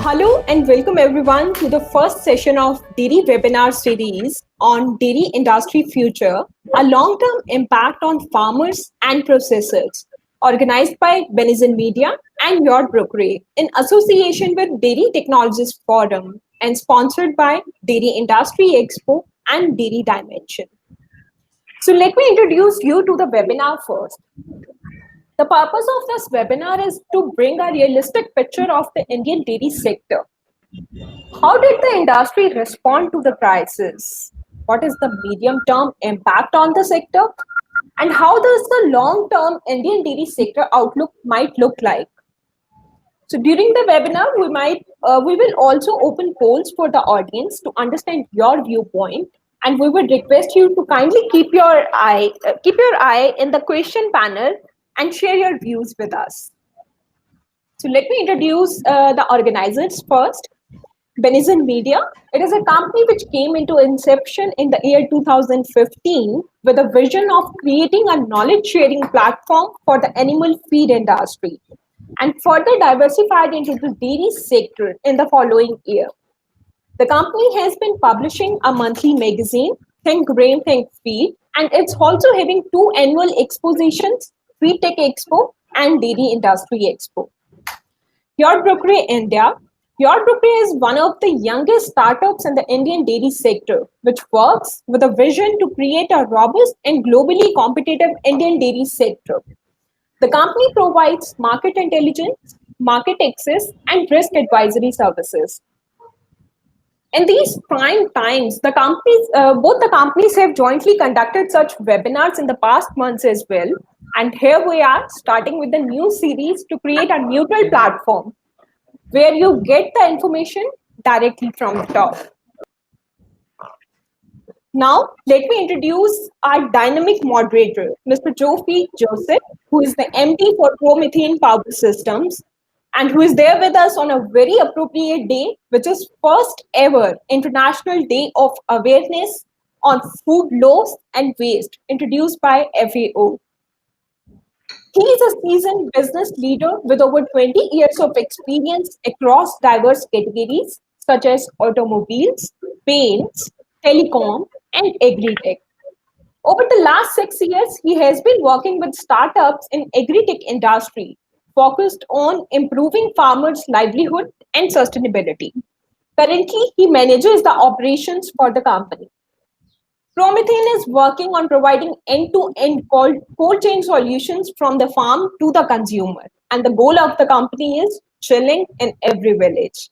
Hello and welcome everyone to the first session of Dairy webinar series on Dairy Industry Future, a long-term impact on farmers and processors, organized by Benison Media and Your Brokery in association with Dairy Technologies Forum and sponsored by Dairy Industry Expo and Dairy Dimension. So let me introduce you to the webinar first. The purpose of this webinar is to bring a realistic picture of the Indian dairy sector. How did the industry respond to the crisis? What is the medium-term impact on the sector? And how does the long-term Indian dairy sector outlook might look like? So during the webinar, we will also open polls for the audience to understand your viewpoint, and we would request you to kindly keep your eye in the question panel and share your views with us. So let me introduce the organizers first. Benison Media. It is a company which came into inception in the year 2015 with a vision of creating a knowledge sharing platform for the animal feed industry and further diversified into the dairy sector in the following year. The company has been publishing a monthly magazine, Think Grain, Think Feed, and it's also having two annual expositions, Feed Tech Expo and Dairy Industry Expo. Your Brokery India. Your Brokery is one of the youngest startups in the Indian dairy sector, which works with a vision to create a robust and globally competitive Indian dairy sector. The company provides market intelligence, market access, and risk advisory services. In these prime times, both the companies have jointly conducted such webinars in the past months as well. And here we are starting with the new series to create a neutral platform where you get the information directly from the top. Now, let me introduce our dynamic moderator, Mr. Jofi Joseph, who is the MD for ProMethane Power Systems, and who is there with us on a very appropriate day, which is first ever International Day of Awareness on Food Loss and Waste, introduced by FAO. He is a seasoned business leader with over 20 years of experience across diverse categories such as automobiles, paints, telecom, and agri-tech. Over the last 6 years, he has been working with startups in agri-tech industry, focused on improving farmers' livelihood and sustainability. Currently, he manages the operations for the company. ProMethane is working on providing end-to-end cold chain solutions from the farm to the consumer. And the goal of the company is chilling in every village.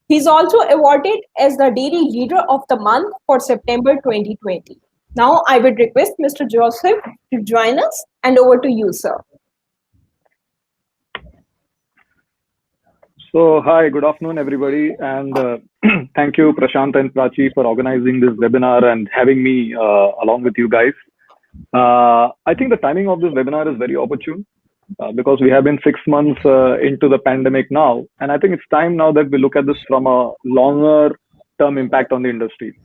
He's also awarded as the Dairy Leader of the Month for September 2020. Now I would request Mr. Joseph to join us, and over to you, sir. So, hi, good afternoon, everybody. And thank you, Prashant and Prachi, for organizing this webinar and having me along with you guys. I think the timing of this webinar is very opportune because we have been 6 months into the pandemic now. And I think it's time now that we look at this from a longer term impact on the industry.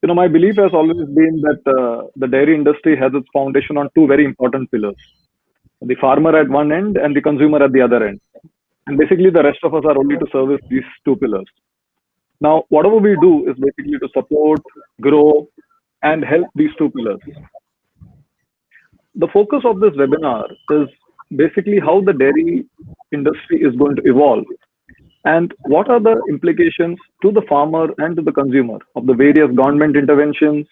You know, my belief has always been that the dairy industry has its foundation on two very important pillars: the farmer at one end and the consumer at the other end. And basically, the rest of us are only to service these two pillars. Now, whatever we do is basically to support, grow, and help these two pillars. The focus of this webinar is basically how the dairy industry is going to evolve and what are the implications to the farmer and to the consumer of the various government interventions,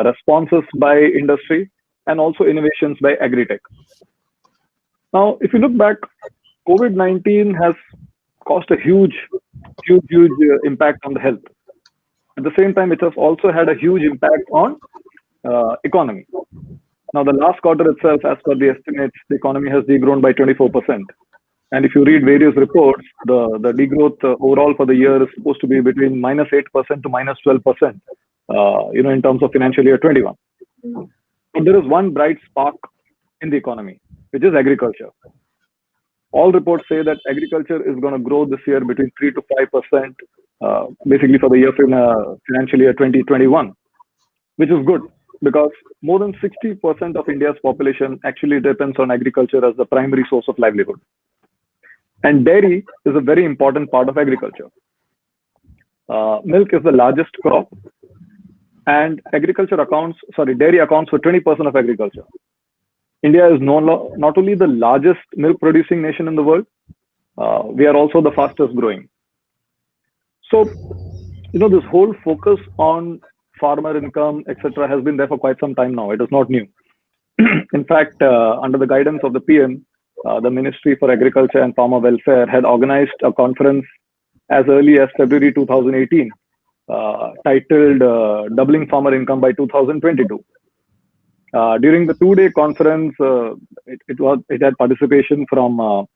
responses by industry, and also innovations by agri-tech. Now, if you look back, COVID-19 has caused a huge impact on the health. At the same time, it has also had a huge impact on economy. Now, the last quarter itself, as per the estimates, the economy has degrown by 24%. And if you read various reports, the degrowth overall for the year is supposed to be between -8% to -12%, in terms of financial year 21. But there is one bright spark in the economy, which is agriculture. All reports say that agriculture is going to grow this year between 3 to 5%, basically for the year financial year 2021, which is good because more than 60% of India's population actually depends on agriculture as the primary source of livelihood. And dairy is a very important part of agriculture. Milk is the largest crop, and dairy accounts for 20% of agriculture. India is not only the largest milk producing nation in the world, we are also the fastest growing. So, this whole focus on farmer income, etc., has been there for quite some time now. It is not new. In fact, under the guidance of the PM, the Ministry for Agriculture and Farmer Welfare had organized a conference as early as February 2018, titled Doubling Farmer Income by 2022. During the two-day conference, it had participation from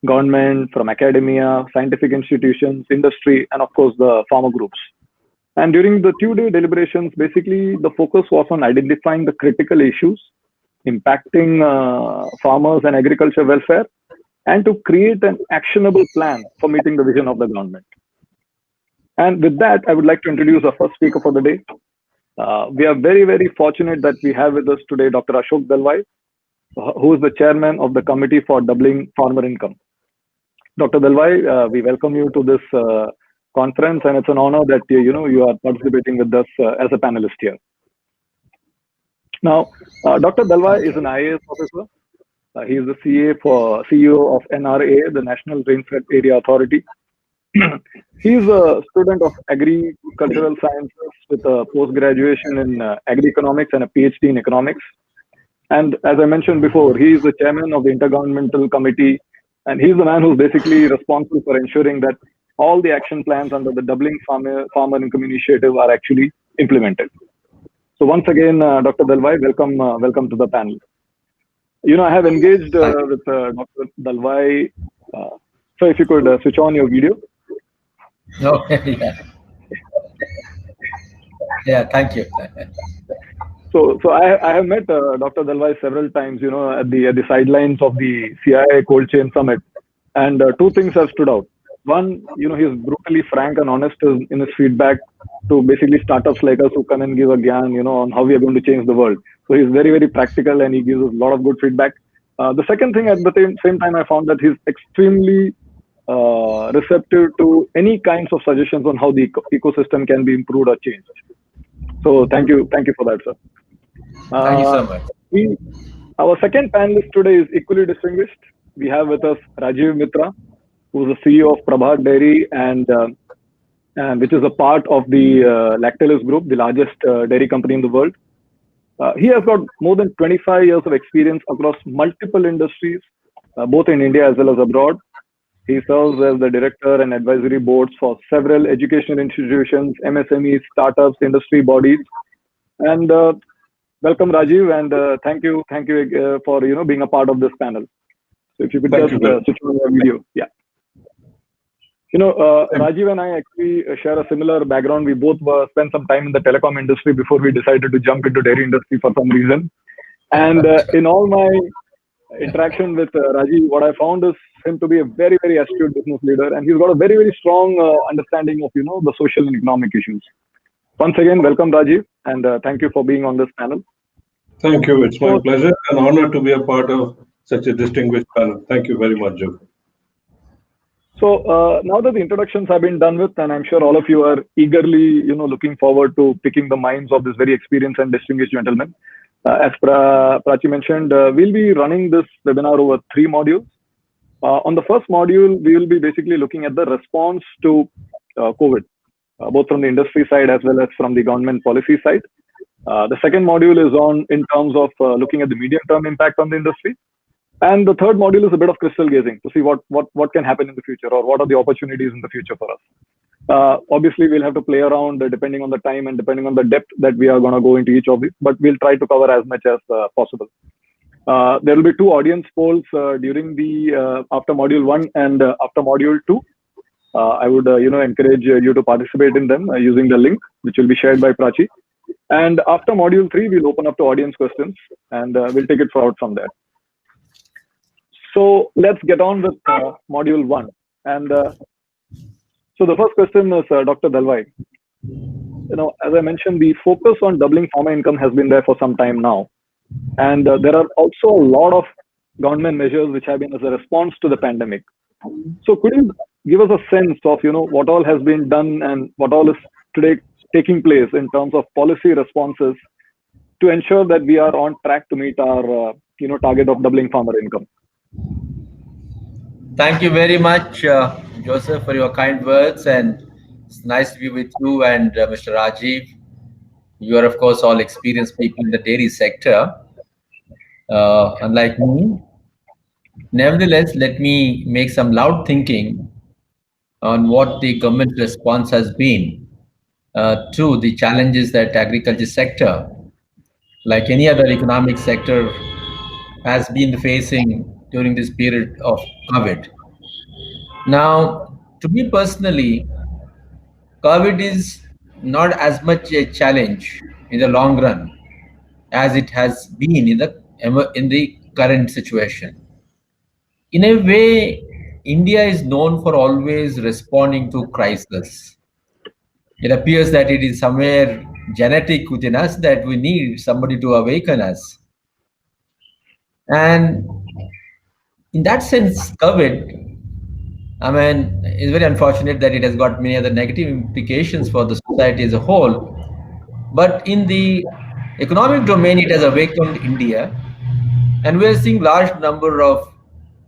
government, from academia, scientific institutions, industry, and of course the farmer groups. And during the two-day deliberations, basically the focus was on identifying the critical issues impacting farmers and agriculture welfare, and to create an actionable plan for meeting the vision of the government. And with that, I would like to introduce our first speaker for the day. We are very, very fortunate that we have with us today Dr. Ashok Dalwai, who is the chairman of the Committee for Doubling Farmer Income. Dr. Dalwai, we welcome you to this conference, and it's an honor that you are participating with us as a panelist here. Now, Dr. Dalwai is an IAS officer. He is the CEO of NRA, the National Rainfed Area Authority. He is a student of agricultural sciences with a post-graduation in agri-economics and a PhD in economics. And as I mentioned before, he is the chairman of the Intergovernmental Committee, and he's the man who's basically responsible for ensuring that all the action plans under the Doubling Farmer Income Initiative are actually implemented. So once again, Dr. Dalwai, welcome to the panel. I have engaged with Dr. Dalwai. So if you could switch on your video. Okay, yeah, thank you. So I have met Dr. Dalwai several times, at the sidelines of the CIA Cold Chain Summit, and two things have stood out. One, he is brutally frank and honest in his feedback to basically startups like us who come and give a gyan, on how we are going to change the world. So he's very, very practical, and he gives us a lot of good feedback. The second thing, at the same time, I found that he's extremely receptive to any kinds of suggestions on how the ecosystem can be improved or changed. So thank you for that, sir. Thank you so much. Our second panelist today is equally distinguished. We have with us Rajiv Mitra, who is the CEO of Prabhat Dairy, and which is a part of the Lactalis Group, the largest dairy company in the world. He has got more than 25 years of experience across multiple industries, both in India as well as abroad. He serves as the director and advisory boards for several educational institutions, MSMEs, startups, industry bodies. And welcome, Rajiv, and thank you for being a part of this panel. So if you could just switch on your video, yeah. Rajiv and I actually share a similar background. We both spent some time in the telecom industry before we decided to jump into dairy industry for some reason. And in all my interaction with Rajiv, what I found is him to be a very, very astute business leader, and he's got a very, very strong understanding of the social and economic issues. Once again, welcome, Rajiv, and thank you for being on this panel. Thank you. It's my pleasure and honor to be a part of such a distinguished panel. Thank you very much, Joe. So now that the introductions have been done with, and I'm sure all of you are eagerly, looking forward to picking the minds of this very experienced and distinguished gentleman. As Prachi mentioned, we'll be running this webinar over 3 modules. On the first module, we will be basically looking at the response to COVID, both from the industry side as well as from the government policy side. The second module is in terms of looking at the medium-term impact on the industry. And the third module is a bit of crystal gazing to see what can happen in the future, or what are the opportunities in the future for us. Obviously, we'll have to play around depending on the time and depending on the depth that we are going to go into each of these, but we'll try to cover as much as possible. There will be 2 audience polls during the after module 1 and after module 2. I would encourage you to participate in them using the link, which will be shared by Prachi. And after module 3, we'll open up to audience questions, and we'll take it forward from there. So let's get on with module 1. And so the first question is Dr. Dalwai. As I mentioned, the focus on doubling farmer income has been there for some time now. And there are also a lot of government measures which have been as a response to the pandemic. So could you give us a sense of, what all has been done and what all is today taking place in terms of policy responses to ensure that we are on track to meet our, target of doubling farmer income? Thank you very much, Joseph, for your kind words, and it's nice to be with you and Mr. Rajiv. You are, of course, all experienced people in the dairy sector, unlike me. Nevertheless, let me make some loud thinking on what the government response has been to the challenges that agriculture sector, like any other economic sector, has been facing during this period of COVID. Now, to me personally, COVID is not as much a challenge in the long run as it has been in the current situation. In a way, India is known for always responding to crisis. It appears that it is somewhere genetic within us that we need somebody to awaken us. And in that sense, COVID, it's very unfortunate that it has got many other negative implications for the society as a whole. But in the economic domain, it has awakened India. And we're seeing large number of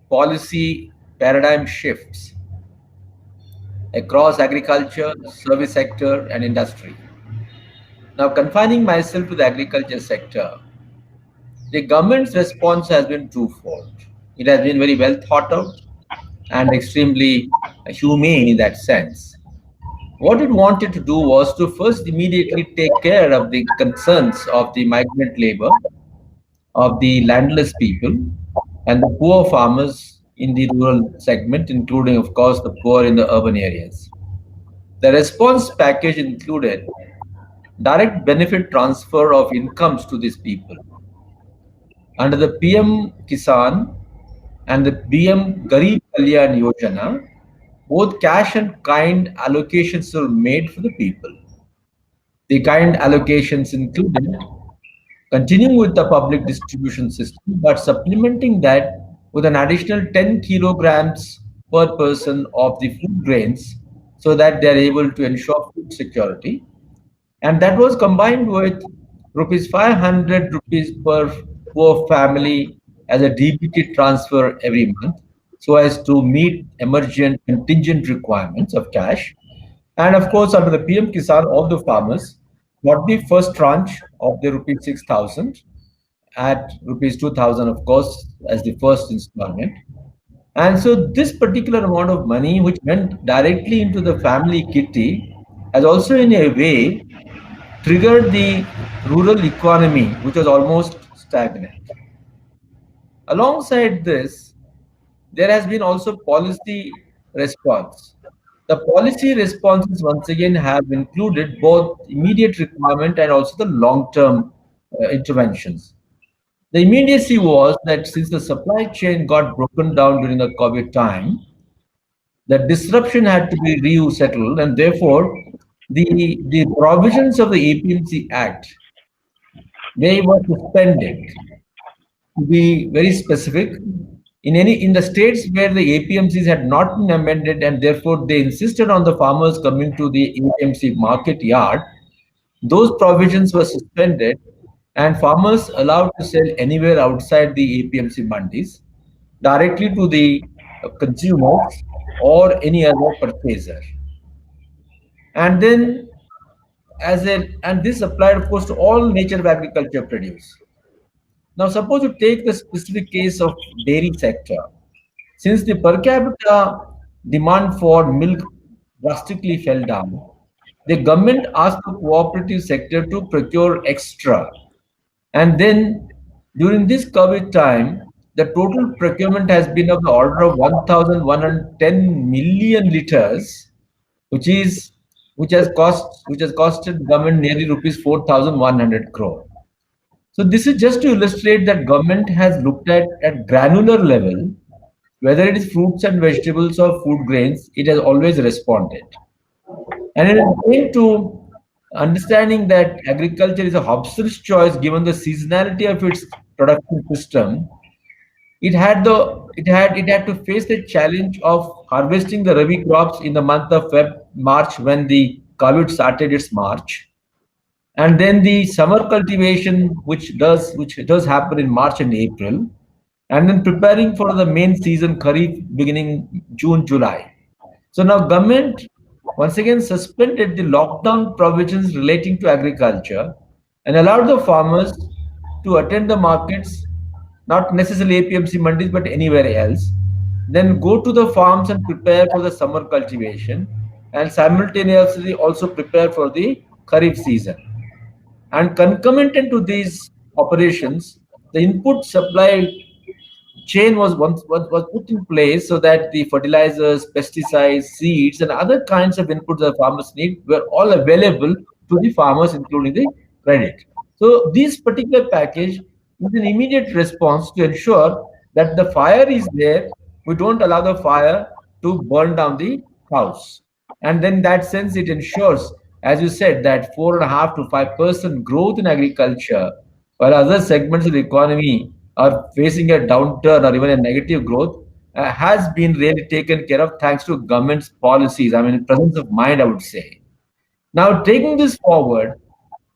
policy paradigm shifts across agriculture, service sector, and industry. Now, confining myself to the agriculture sector, the government's response has been twofold. It has been very well thought out and extremely humane in that sense. What it wanted to do was to first immediately take care of the concerns of the migrant labor, of the landless people, and the poor farmers in the rural segment, including, of course, the poor in the urban areas. The response package included direct benefit transfer of incomes to these people. Under the PM Kisan and the PM Garib Kalyan Yojana, both cash and kind allocations were made for the people. The kind allocations included continuing with the public distribution system, but supplementing that with an additional 10 kilograms per person of the food grains so that they are able to ensure food security. And that was combined with rupees 500 rupees per poor family as a DBT transfer every month, so as to meet emergent contingent requirements of cash. And of course, under the PM Kisan, all the farmers got the first tranche of the rupees 6,000 at rupees 2,000, of course, as the first installment. And so this particular amount of money, which went directly into the family kitty, has also in a way triggered the rural economy, which was almost stagnant. Alongside this, there has been also policy response. The policy responses once again have included both immediate requirement and also the long-term interventions. The immediacy was that since the supply chain got broken down during the COVID time, the disruption had to be resettled, and therefore the provisions of the APMC Act, they were suspended. To be very specific, in the states where the APMCs had not been amended and therefore they insisted on the farmers coming to the APMC market yard, those provisions were suspended and farmers allowed to sell anywhere outside the APMC mandis directly to the consumers or any other purchaser. And then and this applied, of course, to all nature of agriculture produce. Now, suppose you take the specific case of dairy sector. Since the per capita demand for milk drastically fell down, the government asked the cooperative sector to procure extra. And then during this COVID time, the total procurement has been of the order of 1,110 million liters, which has costed government nearly rupees 4,100 crore. So this is just to illustrate that government has looked at granular level, whether it is fruits and vegetables or food grains, it has always responded. And it is came to understanding that agriculture is a Hobson's choice given the seasonality of its production system. it had to face the challenge of harvesting the rabi crops in the month of March, when the COVID started its march, and then the summer cultivation, which does happen in March and April, and then preparing for the main season Kharif beginning June, July. So now government once again suspended the lockdown provisions relating to agriculture and allowed the farmers to attend the markets, not necessarily APMC mandis, but anywhere else. Then go to the farms and prepare for the summer cultivation, and simultaneously also prepare for the Kharif season. And concomitant to these operations, the input supply chain was put in place so that the fertilizers, pesticides, seeds, and other kinds of inputs that farmers need were all available to the farmers, including the credit. So this particular package is an immediate response to ensure that the fire is there. We don't allow the fire to burn down the house. And then in that sense, it ensures, as you said, that 4.5 to 5% growth in agriculture, while other segments of the economy are facing a downturn or even a negative growth, has been really taken care of thanks to government's policies. I mean, presence of mind, I would say. Now, taking this forward,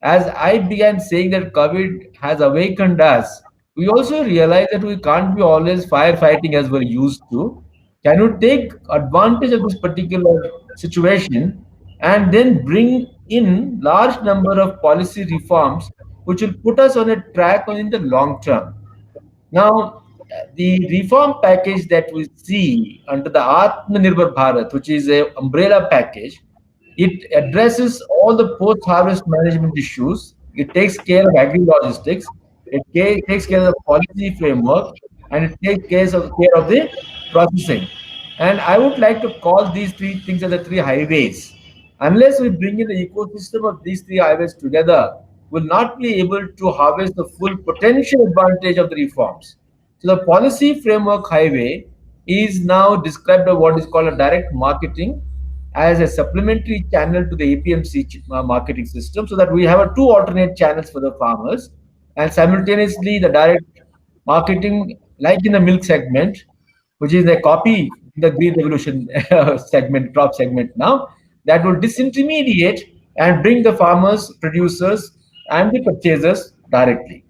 as I began saying that COVID has awakened us, we also realize that we can't be always firefighting as we're used to. Can you take advantage of this particular situation and then bring in large number of policy reforms which will put us on a track in the long term? Now, the reform package that we see under the Atmanirbhar Bharat, which is a umbrella package, it addresses all the post-harvest management issues. It takes care of agri-logistics. It takes care of the policy framework, and it takes care of the processing. And I would like to call these three things as the three highways. Unless we bring in the ecosystem of these three highways together, we'll not be able to harvest the full potential advantage of the reforms. So the policy framework highway is now described as what is called a direct marketing as a supplementary channel to the APMC marketing system, so that we have two alternate channels for the farmers, and simultaneously the direct marketing, like in the milk segment, which is a copy the green revolution segment, crop segment now, that will disintermediate and bring the farmers, producers, and the purchasers directly.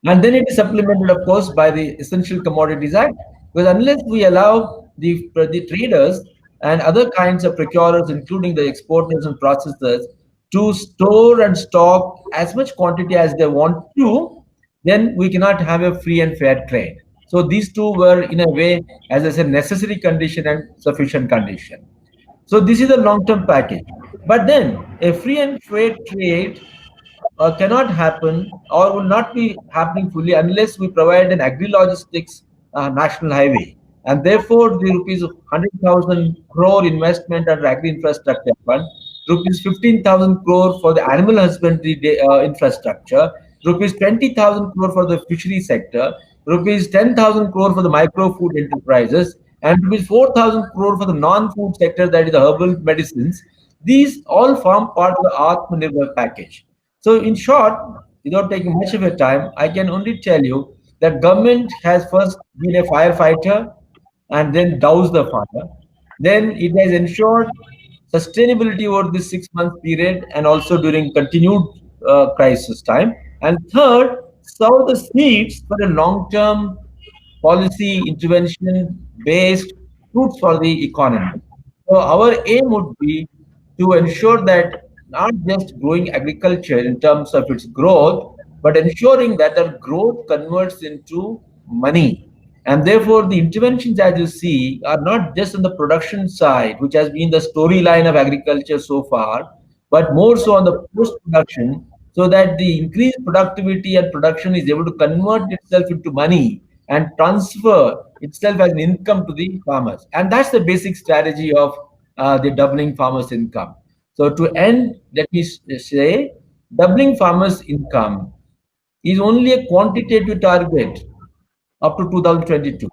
And then it is supplemented, of course, by the Essential Commodities Act, because unless we allow the traders and other kinds of procurers, including the exporters and processors, to store and stock as much quantity as they want to, then we cannot have a free and fair trade. So these two were, in a way, as I said, necessary condition and sufficient condition. So this is a long-term package. But then a free and fair trade cannot happen or will not be happening fully unless we provide an agri-logistics national highway. And therefore, the rupees 100,000 crore investment under agri infrastructure fund, rupees 15,000 crore for the animal husbandry infrastructure, rupees 20,000 crore for the fishery sector, rupees 10,000 crore for the micro food enterprises, and rupees 4,000 crore for the non-food sector, that is the herbal medicines. These all form part of the Atmanirbhar package. So in short, without taking much of your time, I can only tell you that government has first been a firefighter and then doused the fire. Then it has ensured sustainability over this 6 month period and also during continued crisis time. And third, sow the seeds for a long-term policy intervention based fruits for the economy. So our aim would be to ensure that not just growing agriculture in terms of its growth, but ensuring that the growth converts into money. And therefore, the interventions, as you see, are not just on the production side, which has been the storyline of agriculture so far, but more so on the post-production, so that the increased productivity and production is able to convert itself into money and transfer itself as an income to the farmers. And that's the basic strategy of the doubling farmers' income. So to end, let me say, doubling farmers' income is only a quantitative target up to 2022.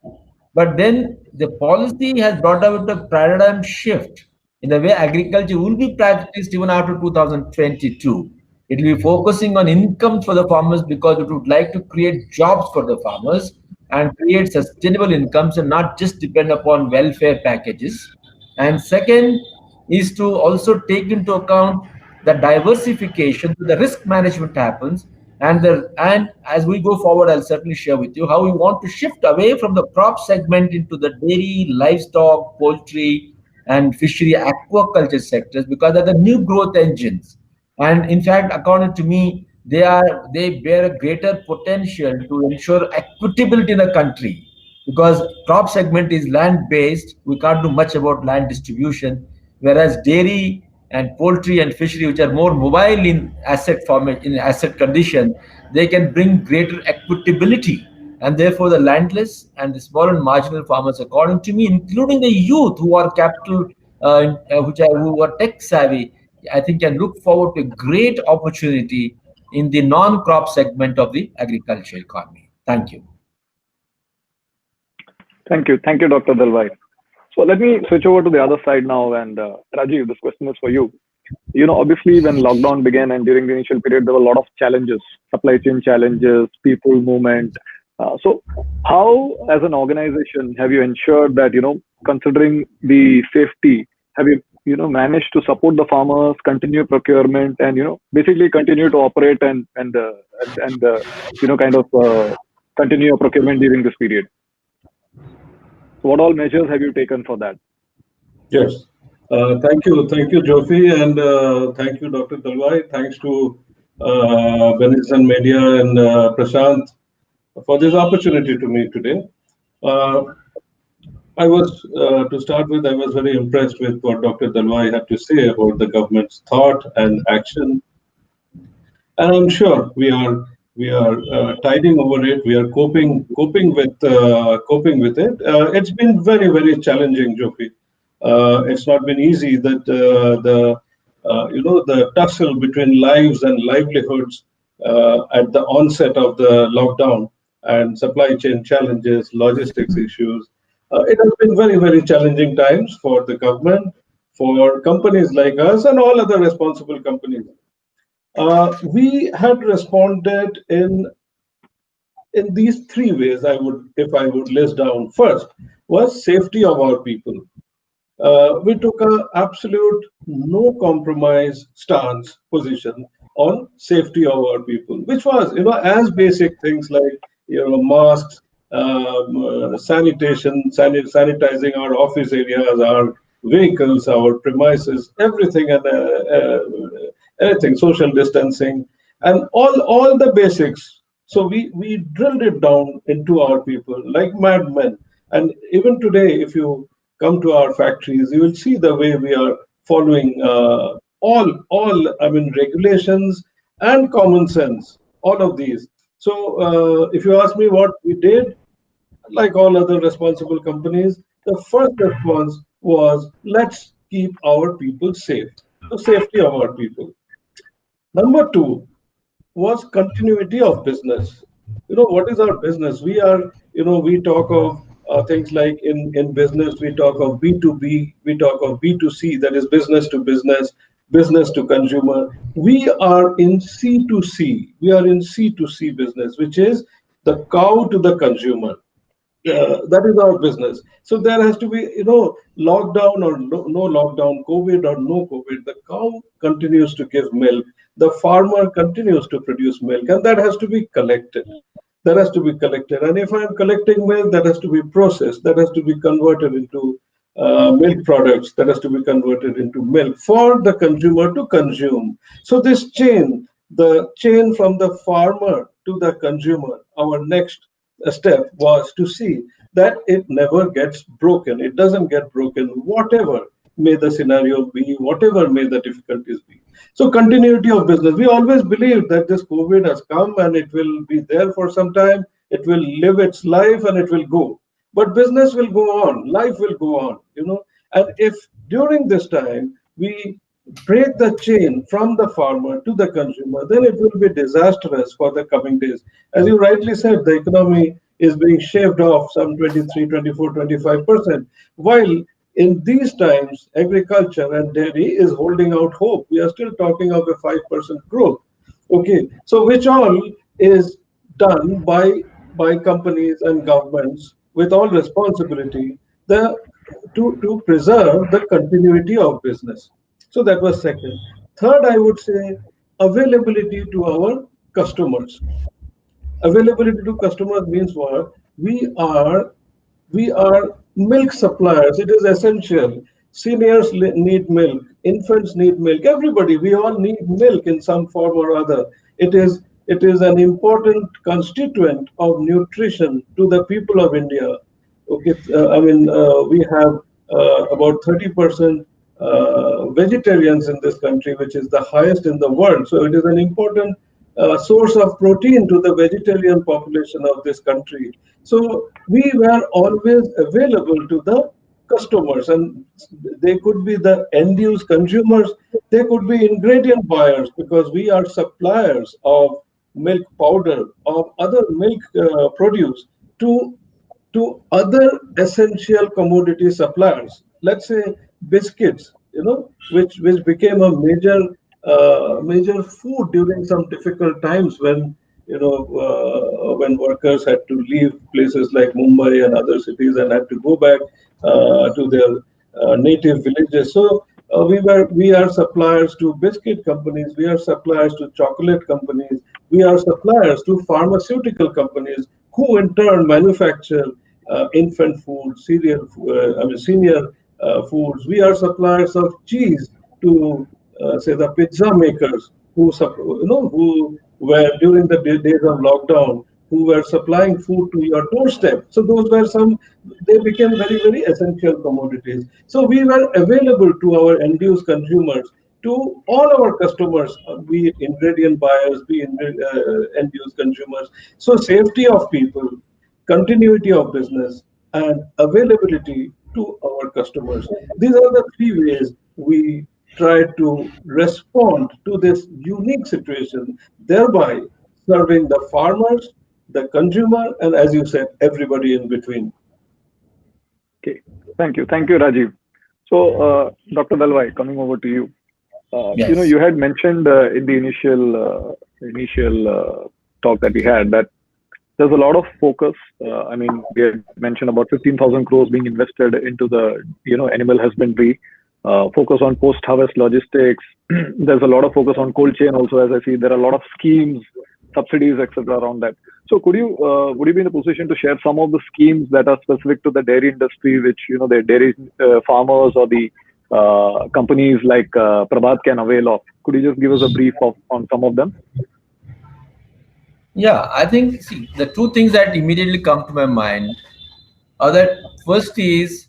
But then the policy has brought about a paradigm shift in the way agriculture will be practiced even after 2022. It will be focusing on income for the farmers because it would like to create jobs for the farmers. and create sustainable incomes and not just depend upon welfare packages. And second is to also take into account the diversification, the risk management happens, and as we go forward, I'll certainly share with you how we want to shift away from the crop segment into the dairy, livestock, poultry, and fishery aquaculture sectors because they're the new growth engines. And in fact, according to me, they bear a greater potential to ensure equitability in the country because crop segment is land based. We can't do much about land distribution, whereas dairy and poultry and fishery, which are more mobile in asset format, in asset condition, they can bring greater equitability. And therefore, the landless and the small and marginal farmers, according to me, including the youth who are capital, who are tech savvy, I think can look forward to a great opportunity in the non-crop segment of the agriculture economy. Thank you. Thank you, Dr. Dalwai. So let me switch over to the other side now. And Rajiv, this question is for you. You know, obviously, when lockdown began and during the initial period, there were a lot of challenges, supply chain challenges, people movement. So, how, as an organization, have you ensured that, you know, considering the safety, have you, you know, managed to support the farmers, continue procurement, and, you know, basically continue to operate and you know, kind of continue your procurement during this period? So what all measures have you taken for that? Yes. Thank you, Jofi, and thank you, Dr. Dalwai. Thanks to Benison Media and Prashant for this opportunity to meet today. To start with, I was very impressed with what Dr. Dalwai had to say about the government's thought and action, and I'm sure we are tiding over it. We are coping with it. It's been very challenging, Jofi. It's not been easy. That the tussle between lives and livelihoods at the onset of the lockdown and supply chain challenges, logistics issues. It has been very challenging times for the government, for companies like us, and all other responsible companies. We had responded in these three ways. If I would list down, first was safety of our people. We took an absolute no compromise stance position on safety of our people, which was, you know, as basic things like, you know, masks, sanitation, sanitizing our office areas, our vehicles, our premises, everything, and anything, social distancing, and all the basics. So we drilled it down into our people like madmen. And even today, if you come to our factories, you will see the way we are following regulations and common sense, all of these. So if you ask me what we did, like all other responsible companies, the first response was, let's keep our people safe, the safety of our people. Number two was continuity of business. You know, what is our business? We are, you know, we talk of things like in business, we talk of B2B, we talk of B2C, that is business to consumer. We are in C2C. We are in C2C business, which is the cow to the consumer. That is our business. So there has to be, you know, lockdown or no lockdown, COVID or no COVID, the cow continues to give milk. The farmer continues to produce milk, and that has to be collected. That has to be collected. And if I'm collecting milk, that has to be processed. That has to be converted into milk products. That has to be converted into milk for the consumer to consume. So this chain, the chain from the farmer to the consumer, our next step was to see that it never gets broken. It doesn't get broken, whatever may the scenario be, whatever may the difficulties be. So continuity of business. We always believed that this COVID has come and it will be there for some time. It will live its life and it will go. But business will go on. Life will go on, you know. And if during this time we break the chain from the farmer to the consumer, then it will be disastrous for the coming days. As you rightly said, the economy is being shaved off some 23, 24, 25%, while in these times, agriculture and dairy is holding out hope. We are still talking of a 5% growth. Okay, so which all is done by by companies and governments with all responsibility to preserve the continuity of business. So that was second. Third, I would say availability to our customers. Availability to customers means what? We are milk suppliers. It is essential. Seniors need milk. Infants need milk. Everybody, we all need milk in some form or other. It is an important constituent of nutrition to the people of India. Okay, we have about 30% vegetarians in this country, which is the highest in the world. So it is an important source of protein to the vegetarian population of this country. So we were always available to the customers, and they could be the end use consumers, they could be ingredient buyers, because we are suppliers of milk powder, of other milk produce to other essential commodity suppliers. Let's say biscuits, which became a major food during some difficult times when workers had to leave places like Mumbai and other cities and had to go back to their native villages. So we are suppliers to biscuit companies, we are suppliers to chocolate companies, we are suppliers to pharmaceutical companies, who in turn manufacture infant food, senior foods. We are suppliers of cheese to say the pizza makers who were during the days of lockdown, who were supplying food to your doorstep. So those were they became very, very essential commodities. So we were available to our end use consumers, to all our customers, be it ingredient buyers, be it end use consumers. So safety of people, continuity of business, and availability to our customers. These are the three ways we try to respond to this unique situation, thereby serving the farmers, the consumer, and as you said, everybody in between. Okay, thank you, Rajiv. So, Dr. Dalwai, coming over to you. Yes. You had mentioned in the initial talk that we had that there's a lot of focus. We had mentioned about 15,000 crores being invested into the animal husbandry. Focus on post-harvest logistics. There's a lot of focus on cold chain also, as I see. There are a lot of schemes, subsidies, etc. around that. So would you be in a position to share some of the schemes that are specific to the dairy industry, which the dairy farmers or the companies like Prabhat can avail of? Could you just give us a brief on some of them? Yeah, I think, see, the two things that immediately come to my mind are that first is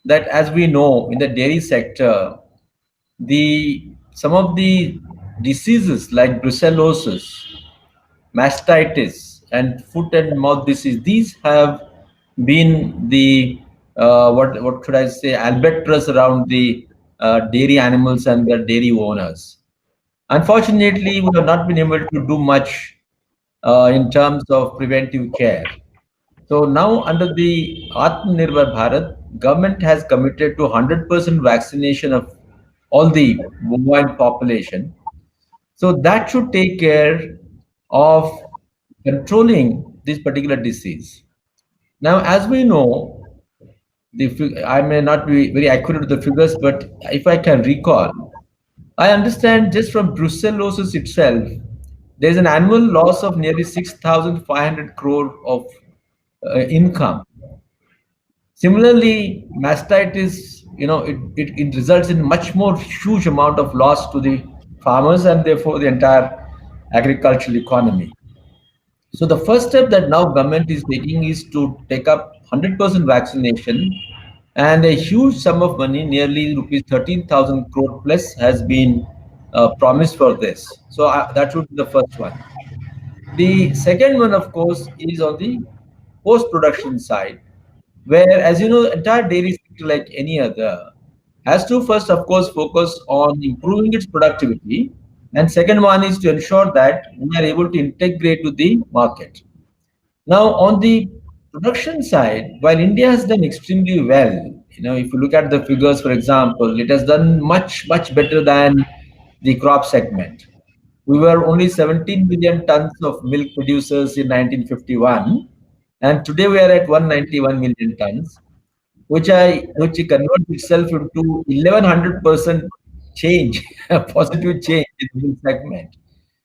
that, as we know, in the dairy sector, some of the diseases like brucellosis, mastitis, and foot and mouth disease, these have been the what should I say, albatross around the dairy animals and their dairy owners. Unfortunately, we have not been able to do much in terms of preventive care. So now, under the Atmanirbhar Bharat, government has committed to 100% vaccination of all the bovine population. So that should take care of controlling this particular disease. Now, as we know, I may not be very accurate with the figures, but if I can recall, I understand just from brucellosis itself, there is an annual loss of nearly 6,500 crore of income. Similarly, mastitis, it results in much more huge amount of loss to the farmers and therefore the entire agricultural economy. So the first step that now government is taking is to take up 100% vaccination, and a huge sum of money, nearly rupees 13,000 crore plus, has been promised for this. So that would be the first one. The second one, of course, is on the post-production side, where, as you know, the entire dairy sector, like any other, has to first, of course, focus on improving its productivity, and second one is to ensure that we are able to integrate to the market. Now, on the production side, while India has done extremely well, if you look at the figures, for example, it has done much, much better than the crop segment. We were only 17 million tons of milk producers in 1951, and today we are at 191 million tons, which converts itself into 1100% change, a positive change in the milk segment.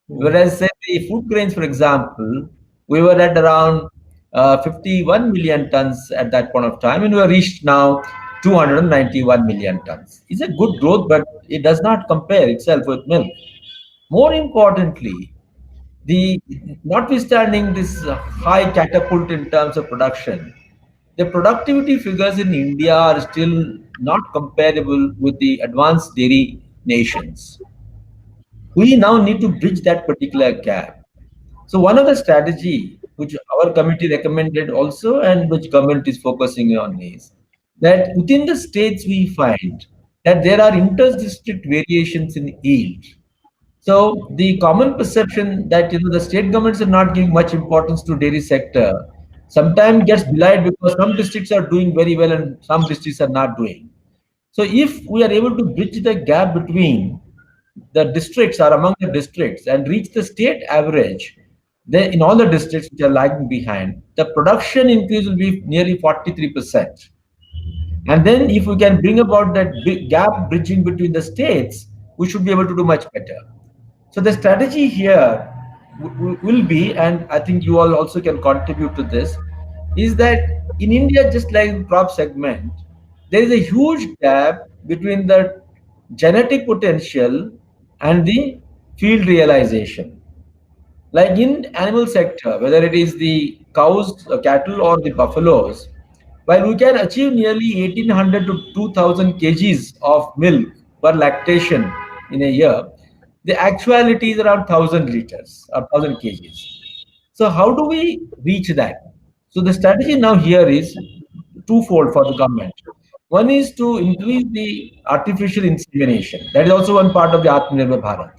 Whereas, say, the food grains, for example, we were at around 51 million tons at that point of time, and we have reached now 291 million tons. It's a good growth, but it does not compare itself with milk. More importantly, the notwithstanding this high catapult in terms of production, the productivity figures in India are still not comparable with the advanced dairy nations. We now need to bridge that particular gap. So one of the strategy which our committee recommended also and which government is focusing on is that within the states we find that there are inter-district variations in yield. So the common perception that the state governments are not giving much importance to dairy sector sometimes gets belied because some districts are doing very well and some districts are not doing. So if we are able to bridge the gap between the districts or among the districts and reach the state average, then in all the districts which are lagging behind, the production increase will be nearly 43%. And then if we can bring about that big gap bridging between the states, we should be able to do much better. So the strategy here will be, and I think you all also can contribute to this, is that in India, just like in crop segment, there is a huge gap between the genetic potential and the field realization. Like in animal sector, whether it is the cows, cattle, or the buffaloes, while we can achieve nearly 1800 to 2000 kgs of milk per lactation in a year, the actuality is around 1000 liters or 1000 kgs. So how do we reach that? So the strategy now here is twofold for the government. One is to increase the artificial insemination. That is also one part of the Atmanirbhar Bharat.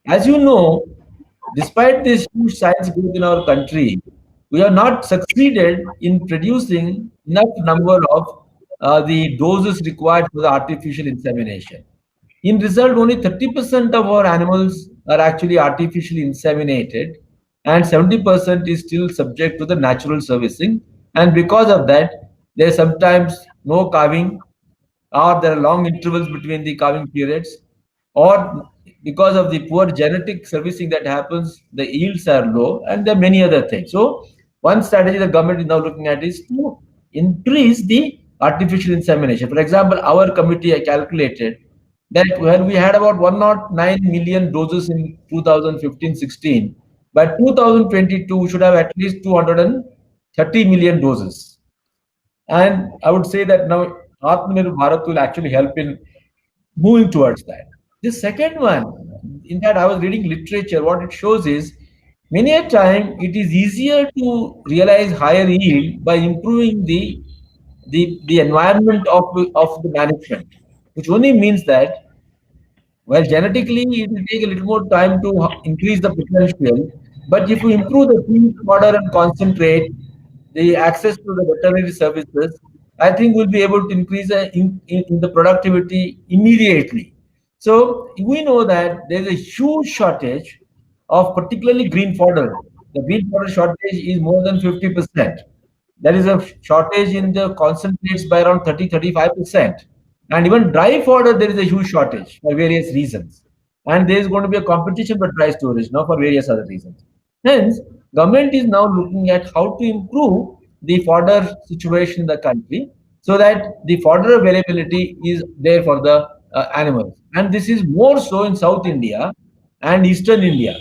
As you know, despite this huge science growth in our country, we have not succeeded in producing enough number of the doses required for the artificial insemination. In result, only 30% of our animals are actually artificially inseminated, and 70% is still subject to the natural servicing. And because of that, there is sometimes no calving, or there are long intervals between the calving periods, or because of the poor genetic servicing that happens, the yields are low, and there are many other things. So, one strategy the government is now looking at is to increase the artificial insemination. For example, our committee calculated that when we had about 109 million doses in 2015-16, by 2022 we should have at least 230 million doses. And I would say that now Atmanirbhar Bharat will actually help in moving towards that. The second one, in that I was reading literature, what it shows is many a time it is easier to realize higher yield by improving the environment of the management, which only means that well, genetically, it will take a little more time to increase the potential. But if you improve the field fodder and concentrate, the access to the veterinary services, I think we'll be able to increase in the productivity immediately. So we know that there's a huge shortage of particularly green fodder. The green fodder shortage is more than 50%. There is a shortage in the concentrates by around 30-35%. And even dry fodder, there is a huge shortage for various reasons. And there is going to be a competition for dry storage now for various other reasons. Hence, government is now looking at how to improve the fodder situation in the country so that the fodder availability is there for the animals. And this is more so in South India and Eastern India.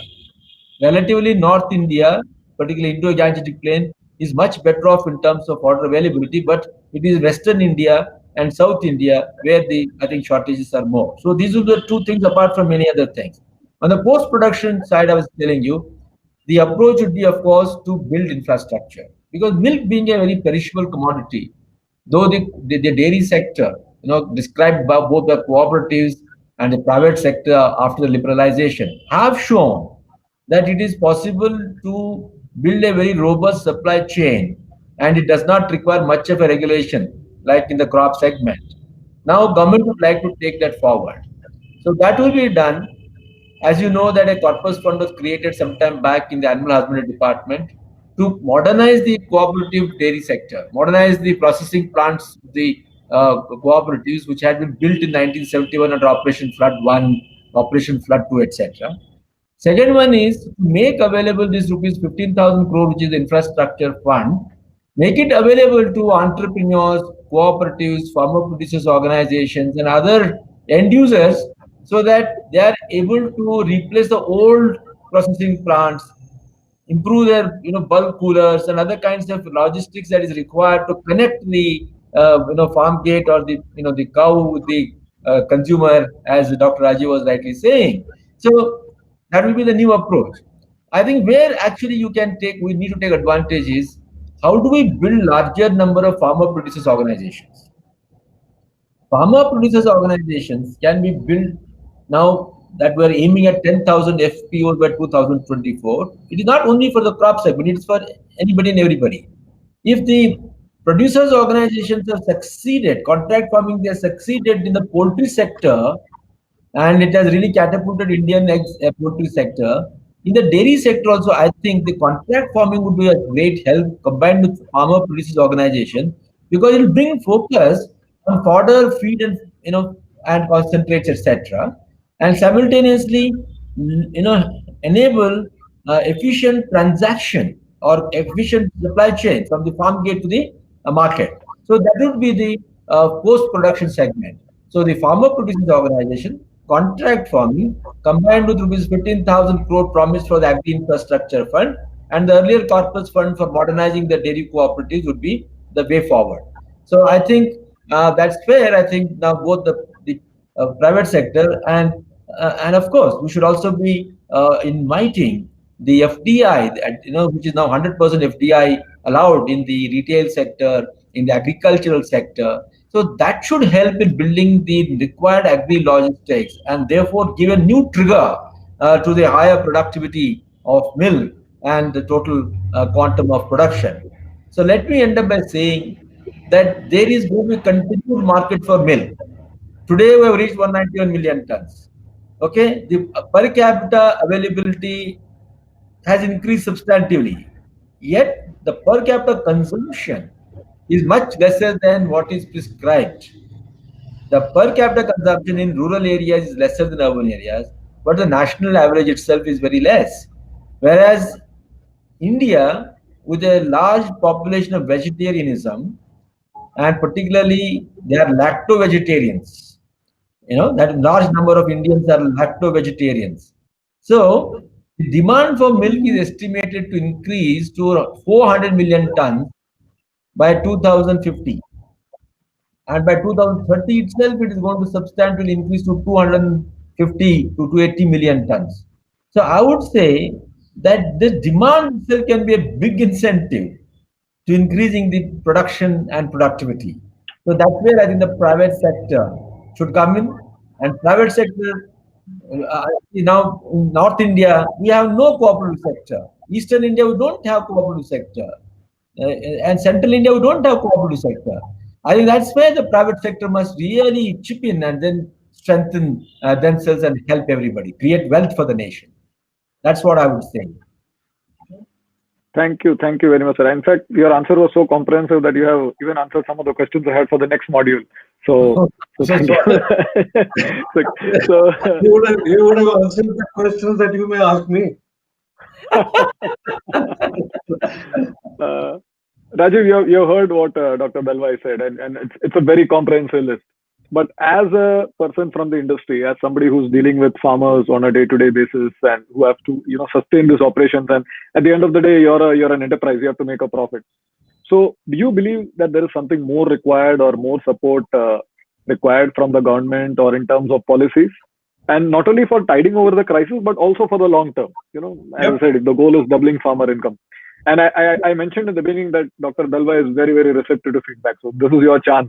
Relatively North India, particularly Indo-Gangetic Plain, is much better off in terms of water availability, but it is Western India and South India where the I think shortages are more. So these are the two things apart from many other things. On the post-production side, I was telling you, the approach would be, of course, to build infrastructure because milk being a very perishable commodity, though the dairy sector, described by both the cooperatives and the private sector after the liberalization, have shown that it is possible to build a very robust supply chain and it does not require much of a regulation like in the crop segment. Now government would like to take that forward. So that will be done. As you know that a corpus fund was created some time back in the animal husbandry department to modernize the cooperative dairy sector, modernize the processing plants, the cooperatives which had been built in 1971 under Operation Flood 1, Operation Flood 2, etc. Second one is to make available this rupees 15,000 crore, which is the infrastructure fund, make it available to entrepreneurs, cooperatives, farmer producers organizations, and other end users so that they are able to replace the old processing plants, improve their bulk coolers and other kinds of logistics that is required to connect the farm gate or the the cow with the consumer, as Dr. Rajiv was rightly saying. So that will be the new approach. I think where actually we need to take advantage is how do we build larger number of farmer producers organizations. Farmer producers organizations can be built now that we're aiming at 10,000 FPOs by 2024. It is not only for the crop segment, it's for anybody and everybody. If the producers organizations have succeeded, contract farming, they have succeeded in the poultry sector, and it has really catapulted Indian poultry sector. In the dairy sector also, I think the contract farming would be a great help combined with farmer producers organization, because it will bring focus on fodder, feed, and and concentrates, etc., and simultaneously enable efficient transaction or efficient supply chain from the farm gate to the market. So that would be the post-production segment. So the farmer producers organization, contract farming, combined with rupees 15,000 crore promised for the agri infrastructure fund, and the earlier corpus fund for modernizing the dairy cooperatives would be the way forward. So I think that's fair. I think now both the private sector and of course we should also be inviting the FDI, which is now 100% FDI allowed in the retail sector, in the agricultural sector. So that should help in building the required agri logistics and therefore give a new trigger to the higher productivity of milk and the total quantum of production. So let me end up by saying that there is going to be continued market for milk. Today we have reached 191 million tons. Okay, the per capita availability has increased substantively. Yet the per capita consumption is much lesser than what is prescribed. The per capita consumption in rural areas is lesser than urban areas, but the national average itself is very less. Whereas India, with a large population of vegetarianism, and particularly they are lacto-vegetarians, that large number of Indians are lacto-vegetarians. So the demand for milk is estimated to increase to 400 million tons by 2050. And by 2030 itself, it is going to substantially increase to 250 to 280 million tons. So I would say that this demand itself can be a big incentive to increasing the production and productivity. So that's where I think the private sector should come in. And private sector, now in North India, we have no cooperative sector. Eastern India, we don't have cooperative sector. And Central India, we don't have cooperative sector. I think that's where the private sector must really chip in and then strengthen themselves and help everybody, create wealth for the nation. That's what I would say. Thank you very much, sir. In fact, your answer was so comprehensive that you have even answered some of the questions I had for the next module. So thank you. You would have answered the questions that you may ask me. Rajiv, you heard what Dr. Belwai said, and it's a very comprehensive list. But as a person from the industry, as somebody who's dealing with farmers on a day-to-day basis and who have to sustain these operations, and at the end of the day, you're an enterprise, you have to make a profit. So do you believe that there is something more required or more support required from the government or in terms of policies? And not only for tiding over the crisis, but also for the long term. As I said, if the goal is doubling farmer income. And I mentioned in the beginning that Dr. Belwai is very, very receptive to feedback. So this is your chance.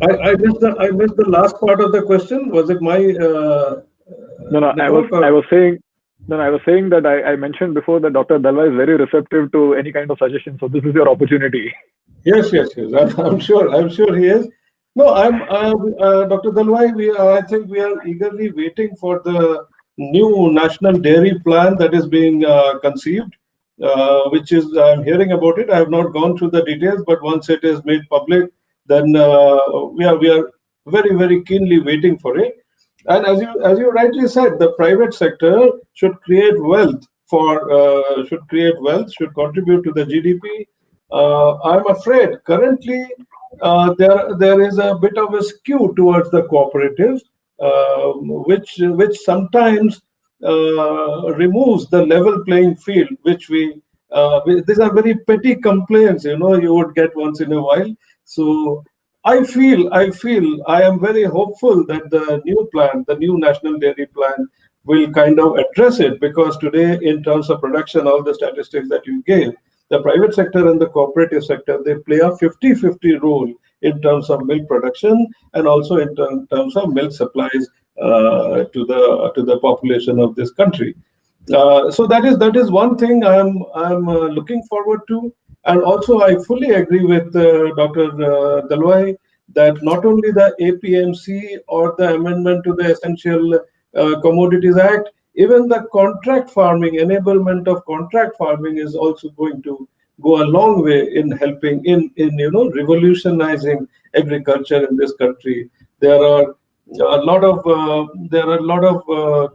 I missed the last part of the question. Was it my? No. I was saying that I mentioned before that Dr. Belwai is very receptive to any kind of suggestion. So this is your opportunity. Yes. I'm sure he is. No, Dr. Dalwai. I think we are eagerly waiting for the new national dairy plan that is being conceived, which is I'm hearing about it. I have not gone through the details, but once it is made public, then we are very keenly waiting for it. And as you rightly said, the private sector should create wealth should contribute to the GDP. I'm afraid currently there is a bit of a skew towards the cooperatives, which sometimes removes the level playing field, which these are very petty complaints, you would get once in a while. So I feel I am very hopeful that the new national dairy plan will kind of address it, because today, in terms of production, all the statistics that you gave, the private sector and the cooperative sector, they play a 50-50 role in terms of milk production and also in terms of milk supplies to the population of this country. So that is one thing I'm looking forward to, and also I fully agree with Dr. Dalwai that not only the APMC or the amendment to the Essential Commodities Act, even the contract farming, enablement of contract farming is also going to go a long way in helping in revolutionizing agriculture in this country. There are a lot of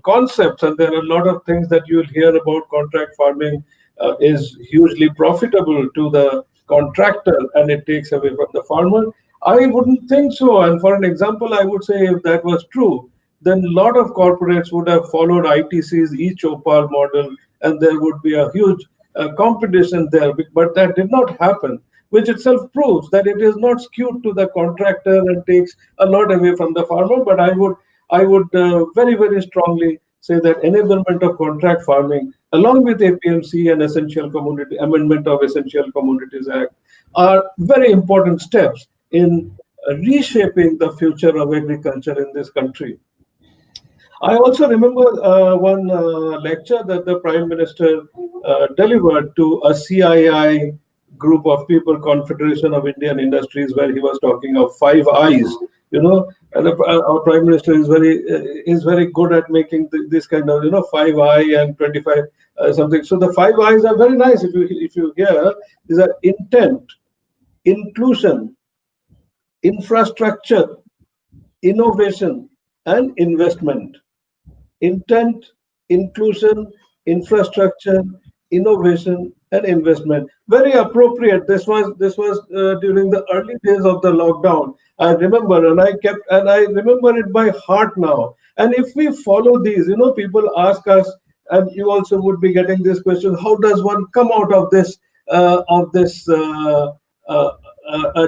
concepts, and there are a lot of things that you'll hear about. Contract farming is hugely profitable to the contractor, and it takes away from the farmer. I wouldn't think so. And for an example, I would say if that was true, then a lot of corporates would have followed ITC's e-Chopal model, and there would be a huge competition there. But that did not happen, which itself proves that it is not skewed to the contractor and takes a lot away from the farmer. But I would very strongly say that enablement of contract farming, along with APMC and Essential Commodity Amendment of Essential Commodities Act, are very important steps in reshaping the future of agriculture in this country. I also remember one lecture that the Prime Minister delivered to a CII group of people, Confederation of Indian Industries, where he was talking of five eyes. And our Prime Minister is very good at making this kind of 5I and 25 something. So the five eyes are very nice. If you hear, these are intent, inclusion, infrastructure, innovation, and investment. Intent, inclusion, infrastructure, innovation, and investment. Very appropriate. This was during the early days of the lockdown. I remember, and I remember it by heart now. And if we follow these, people ask us, and you also would be getting this question: how does one come out of this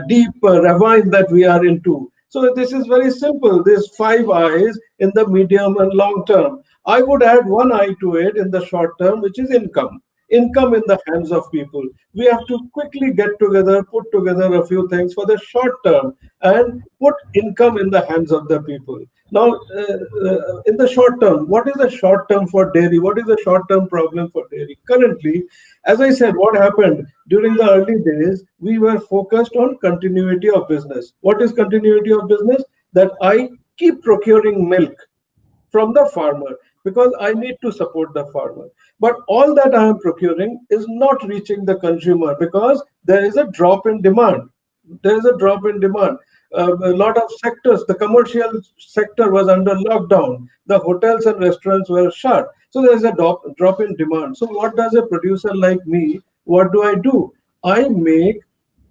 deep ravine that we are into? So this is very simple. There's five eyes in the medium and long term. I would add one eye to it in the short term, which is income. Income in the hands of people. We have to quickly put together a few things for the short term and put income in the hands of the people. Now, in the short term, what is the short term for dairy? What is the short term problem for dairy? Currently, as I said, what happened during the early days, we were focused on continuity of business. What is continuity of business? That I keep procuring milk from the farmer because I need to support the farmer. But all that I am procuring is not reaching the consumer because there is a drop in demand. There is a drop in demand. A lot of sectors, the commercial sector was under lockdown. The hotels and restaurants were shut. So there is a drop in demand. So what does a producer like me, what do? I make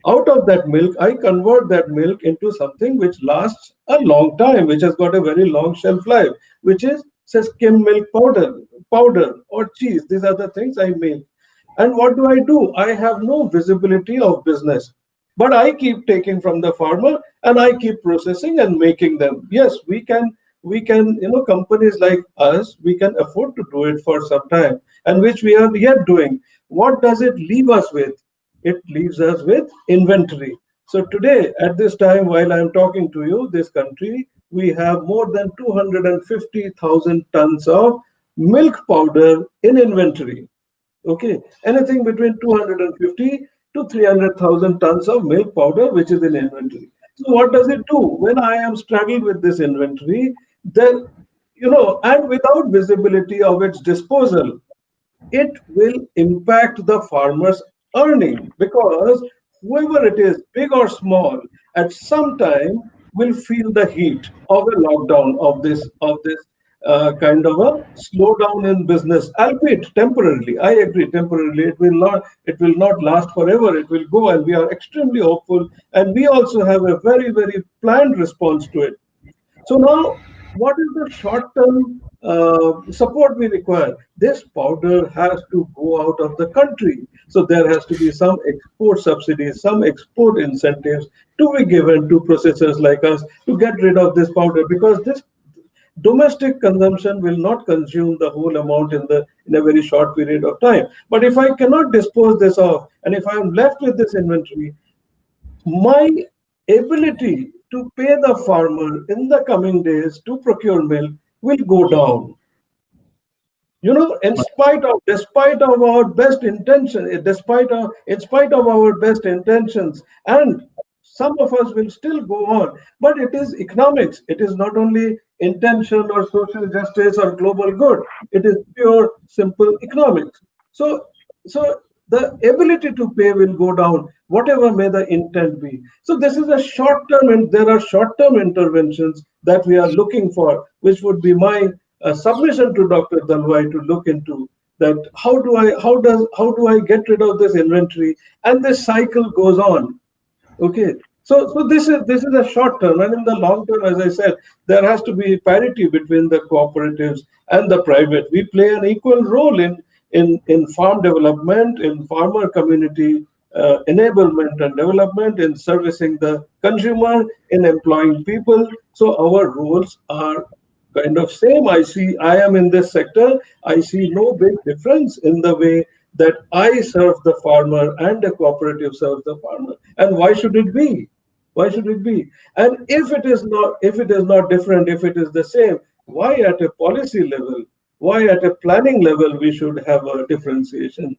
out of that milk, I convert that milk into something which lasts a long time, which has got a very long shelf life, which is say skim milk powder or cheese. These are the things I make. And what do? I have no visibility of business, but I keep taking from the farmer and I keep processing and making them. Yes, we can, companies like us, we can afford to do it for some time, and which we are yet doing. What does it leave us with? It leaves us with inventory. So today, at this time, while I'm talking to you, this country, we have more than 250,000 tons of milk powder in inventory. Okay, anything between 250 to 300,000 tons of milk powder, which is in inventory. So what does it do when I am struggling with this inventory? Then, and without visibility of its disposal, it will impact the farmer's earning, because whoever it is, big or small, at some time will feel the heat of a lockdown, of this kind of a slowdown in business, albeit temporarily. I agree, temporarily. It will not last forever. It will go, and we are extremely hopeful, and we also have a very, very planned response to it. So now, what is the short-term support we require? This powder has to go out of the country. So there has to be some export subsidies, some export incentives to be given to processors like us to get rid of this powder, because this domestic consumption will not consume the whole amount in a very short period of time. But if I cannot dispose this off, and if I am left with this inventory, my ability to pay the farmer in the coming days to procure milk will go down. Despite of our best intention, in spite of our best intentions, and some of us will still go on, but it is economics. It is not only intention or social justice or global good. It is pure, simple economics. So the ability to pay will go down, whatever may the intent be. So this is a short term, and there are short term interventions that we are looking for, which would be my submission to Dr. Dalwai to look into. That how do I get rid of this inventory, and this cycle goes on. Okay. So this is a short term, and in the long term, as I said, there has to be parity between the cooperatives and the private. We play an equal role in farm development, in farmer community enablement and development, in servicing the consumer, in employing people. So our roles are kind of same. I am in this sector. I see no big difference in the way that I serve the farmer and the cooperative serves the farmer. And why should it be? Why should it be? And if it is not different, if it is the same, why at a policy level, why at a planning level we should have a differentiation,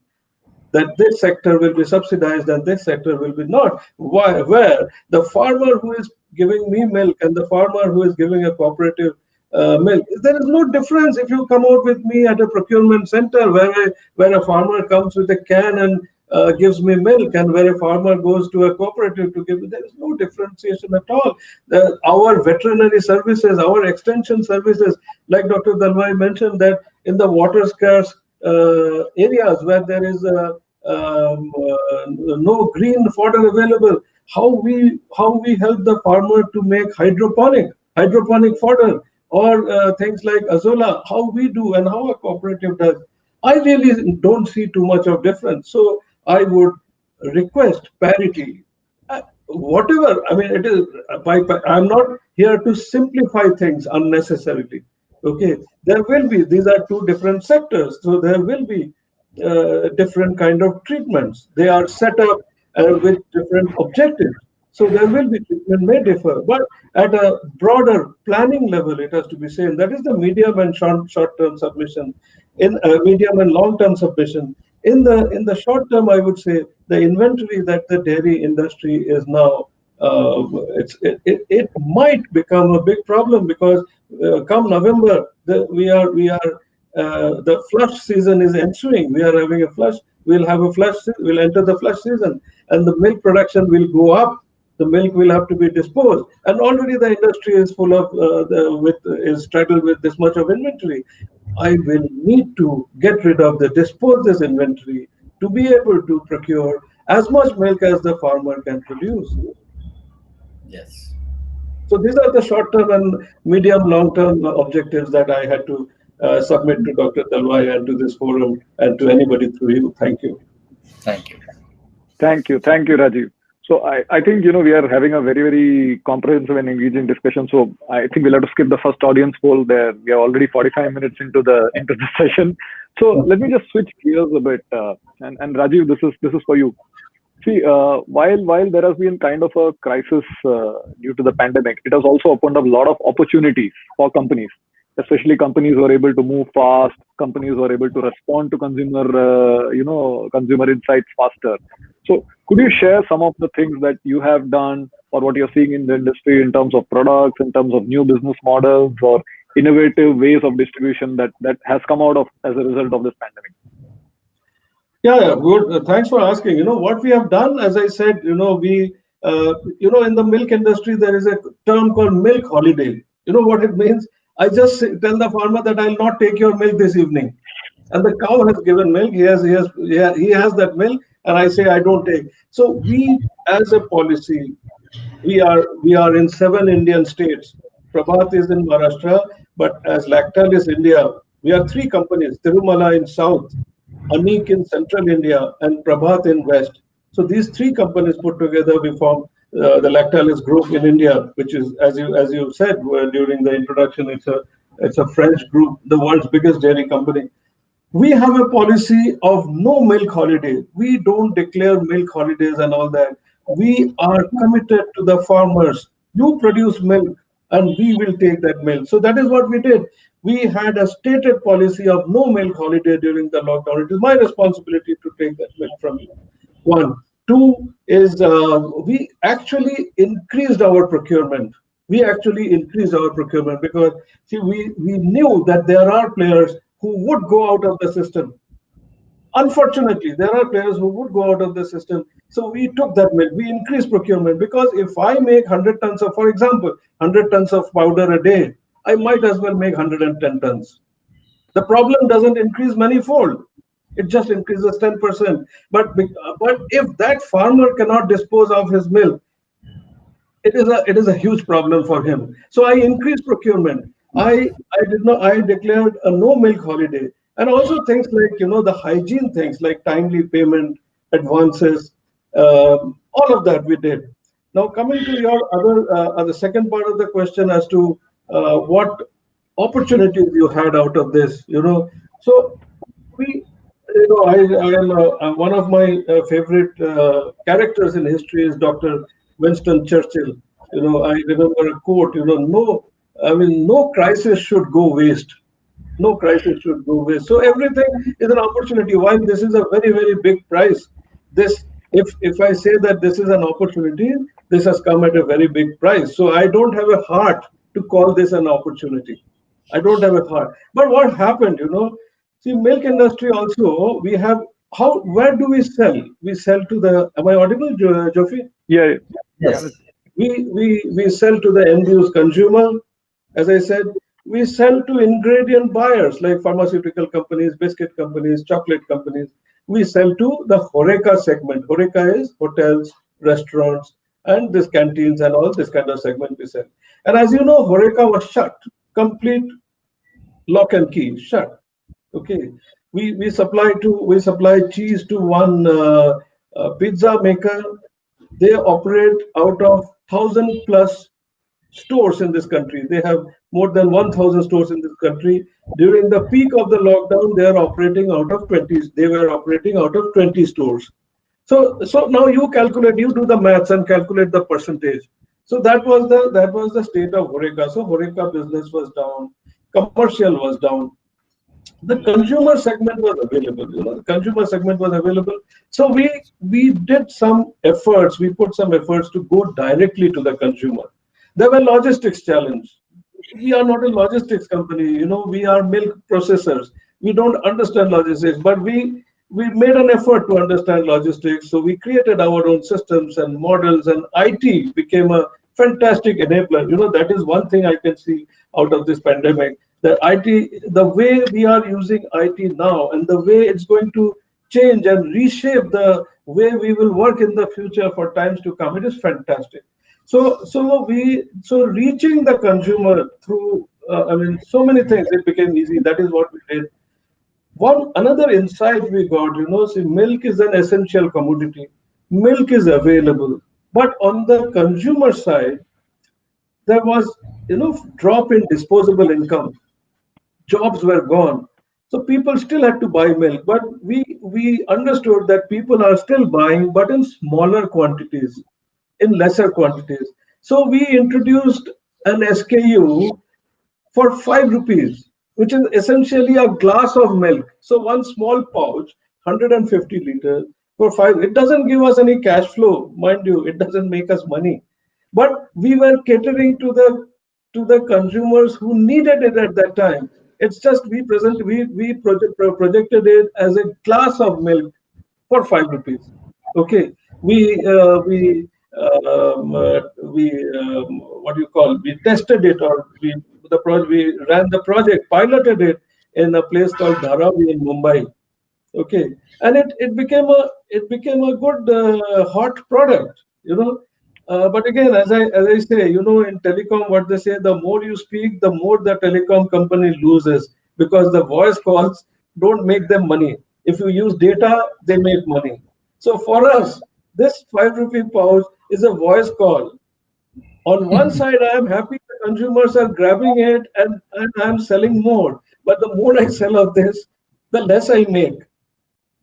that this sector will be subsidized and this sector will be not? Why? Where the farmer who is giving me milk and the farmer who is giving a cooperative milk, there is no difference. If you come out with me at a procurement center where a farmer comes with a can and gives me milk, and where a farmer goes to a cooperative to give me, there is no differentiation at all. Our veterinary services, our extension services, like Dr. Dalwai mentioned, that in the water scarce areas where there is no green fodder available, how we help the farmer to make hydroponic fodder, or things like Azola, how we do and how a cooperative does. I really don't see too much of difference. So I would request parity. Whatever, I mean, it is. I'm not here to simplify things unnecessarily. Okay, there will be. These are two different sectors, so there will be different kind of treatments. They are set up with different objectives. So there will be treatment may differ, but at a broader planning level, it has to be same. That is the medium and short-term submission. In medium and long-term submission. In the short term, I would say the inventory that the dairy industry is now, it might become a big problem, because come November, the flush season is ensuing. We are having a flush. We'll have a flush. We'll enter the flush season, and the milk production will go up. The milk will have to be disposed, and already the industry is full of is struggled with this much of inventory. I will need to get rid of dispose this inventory to be able to procure as much milk as the farmer can produce. Yes. So these are the short-term and medium, long-term objectives that I had to submit to Dr. Dalwai and to this forum and to anybody through you. Thank you. Thank you. Thank you, Rajiv. So I think we are having a very, very comprehensive and engaging discussion. So I think we'll have to skip the first audience poll there. We are already 45 minutes into the session. So let me just switch gears a bit. And Rajiv, this is for you. See, while there has been kind of a crisis due to the pandemic, it has also opened up a lot of opportunities for companies. especially companies who are able to move fast, companies who are able to respond to consumer insights faster. So could you share some of the things that you have done or what you're seeing in the industry in terms of products, in terms of new business models or innovative ways of distribution that has come out of as a result of this pandemic? Yeah, good. Thanks for asking. What we have done, as I said, in the milk industry, there is a term called milk holiday. You know what it means? I just tell the farmer that I'll not take your milk this evening, and the cow has given milk. He has that milk, and I say I don't take. So we, as a policy, we are in 7 Indian states. Prabhat is in Maharashtra, but as Lactalis India, we are 3 companies: Tirumala in south, Anik in central India, and Prabhat in west. So these 3 companies put together, we form the Lactalis Group in India, which is, as you said during the introduction, it's a French group, the world's biggest dairy company. We have a policy of no milk holiday. We don't declare milk holidays and all that. We are committed to the farmers. You produce milk and we will take that milk. So that is what we did. We had a stated policy of no milk holiday during the lockdown. It is my responsibility to take that milk from you. 1. 2 is we actually increased our procurement. Because see, we knew that there are players who would go out of the system. Unfortunately, there are players who would go out of the system. So we took that milk. We increased procurement because if I make 100 tons of, for example, 100 tons of powder a day, I might as well make 110 tons. The problem doesn't increase manifold. It just increases 10%. But if that farmer cannot dispose of his milk, it is a huge problem for him. So I increased procurement. I declared a no milk holiday, and also things like the hygiene things like timely payment, advances, all of that we did. Now coming to your the second part of the question as to what opportunities you had out of this, so we. I am one of my favorite characters in history is Dr. Winston Churchill. I remember a quote. No crisis should go waste. No crisis should go waste. So everything is an opportunity. While this is a very, very big price, if I say that this is an opportunity, this has come at a very big price. So I don't have a heart to call this an opportunity. I don't have a heart. But what happened, see, milk industry also, we have, where do we sell? We sell to the, am I audible, Jofi? Yeah. Yes. We sell to the end use consumer. As I said, we sell to ingredient buyers like pharmaceutical companies, biscuit companies, chocolate companies. We sell to the HoReCa segment. HoReCa is hotels, restaurants, and this canteens and all this kind of segment we sell. And as you know, HoReCa was shut, complete lock and key, shut. Okay, we supply cheese to one pizza maker. They operate out of 1,000+ stores in this country. They have more than 1,000 stores in this country. During the peak of the lockdown, they are operating out of 20. They were operating out of 20 stores. So now you do the maths and calculate the percentage. So that was the state of HoReCa. So HoReCa business was down, commercial was down. The consumer segment was available. The consumer segment was available. So we did some efforts. We put some efforts to go directly to the consumer. There were logistics challenges. We are not a logistics company. We are milk processors. We don't understand logistics, but we made an effort to understand logistics. So we created our own systems and models, and IT became a fantastic enabler. That is one thing I can see out of this pandemic. The IT, the way we are using IT now and the way it's going to change and reshape the way we will work in the future for times to come, it is fantastic. So reaching the consumer through, so many things, it became easy. That is what we did. Another insight we got, see, milk is an essential commodity. Milk is available. But on the consumer side, there was, drop in disposable income. Jobs were gone. So people still had to buy milk, but we understood that people are still buying, but in smaller quantities, in lesser quantities. So we introduced an SKU for 5 rupees, which is essentially a glass of milk. So one small pouch, 150 liters for 5. It doesn't give us any cash flow, mind you. It doesn't make us money, but we were catering to the consumers who needed it at that time. It's just projected it as a glass of milk for 5 rupees. Okay, we what do you call? We tested it, or we ran the project, piloted it in a place called Dharavi in Mumbai. Okay, and it became a good hot product, you know. But again, as I say, you know, in telecom, what they say, the more you speak, the more the telecom company loses, because the voice calls don't make them money. If you use data, they make money. So for us, this 5 rupee pouch is a voice call. On one side, I am happy the consumers are grabbing it, and I'm selling more. But the more I sell of this, the less I make.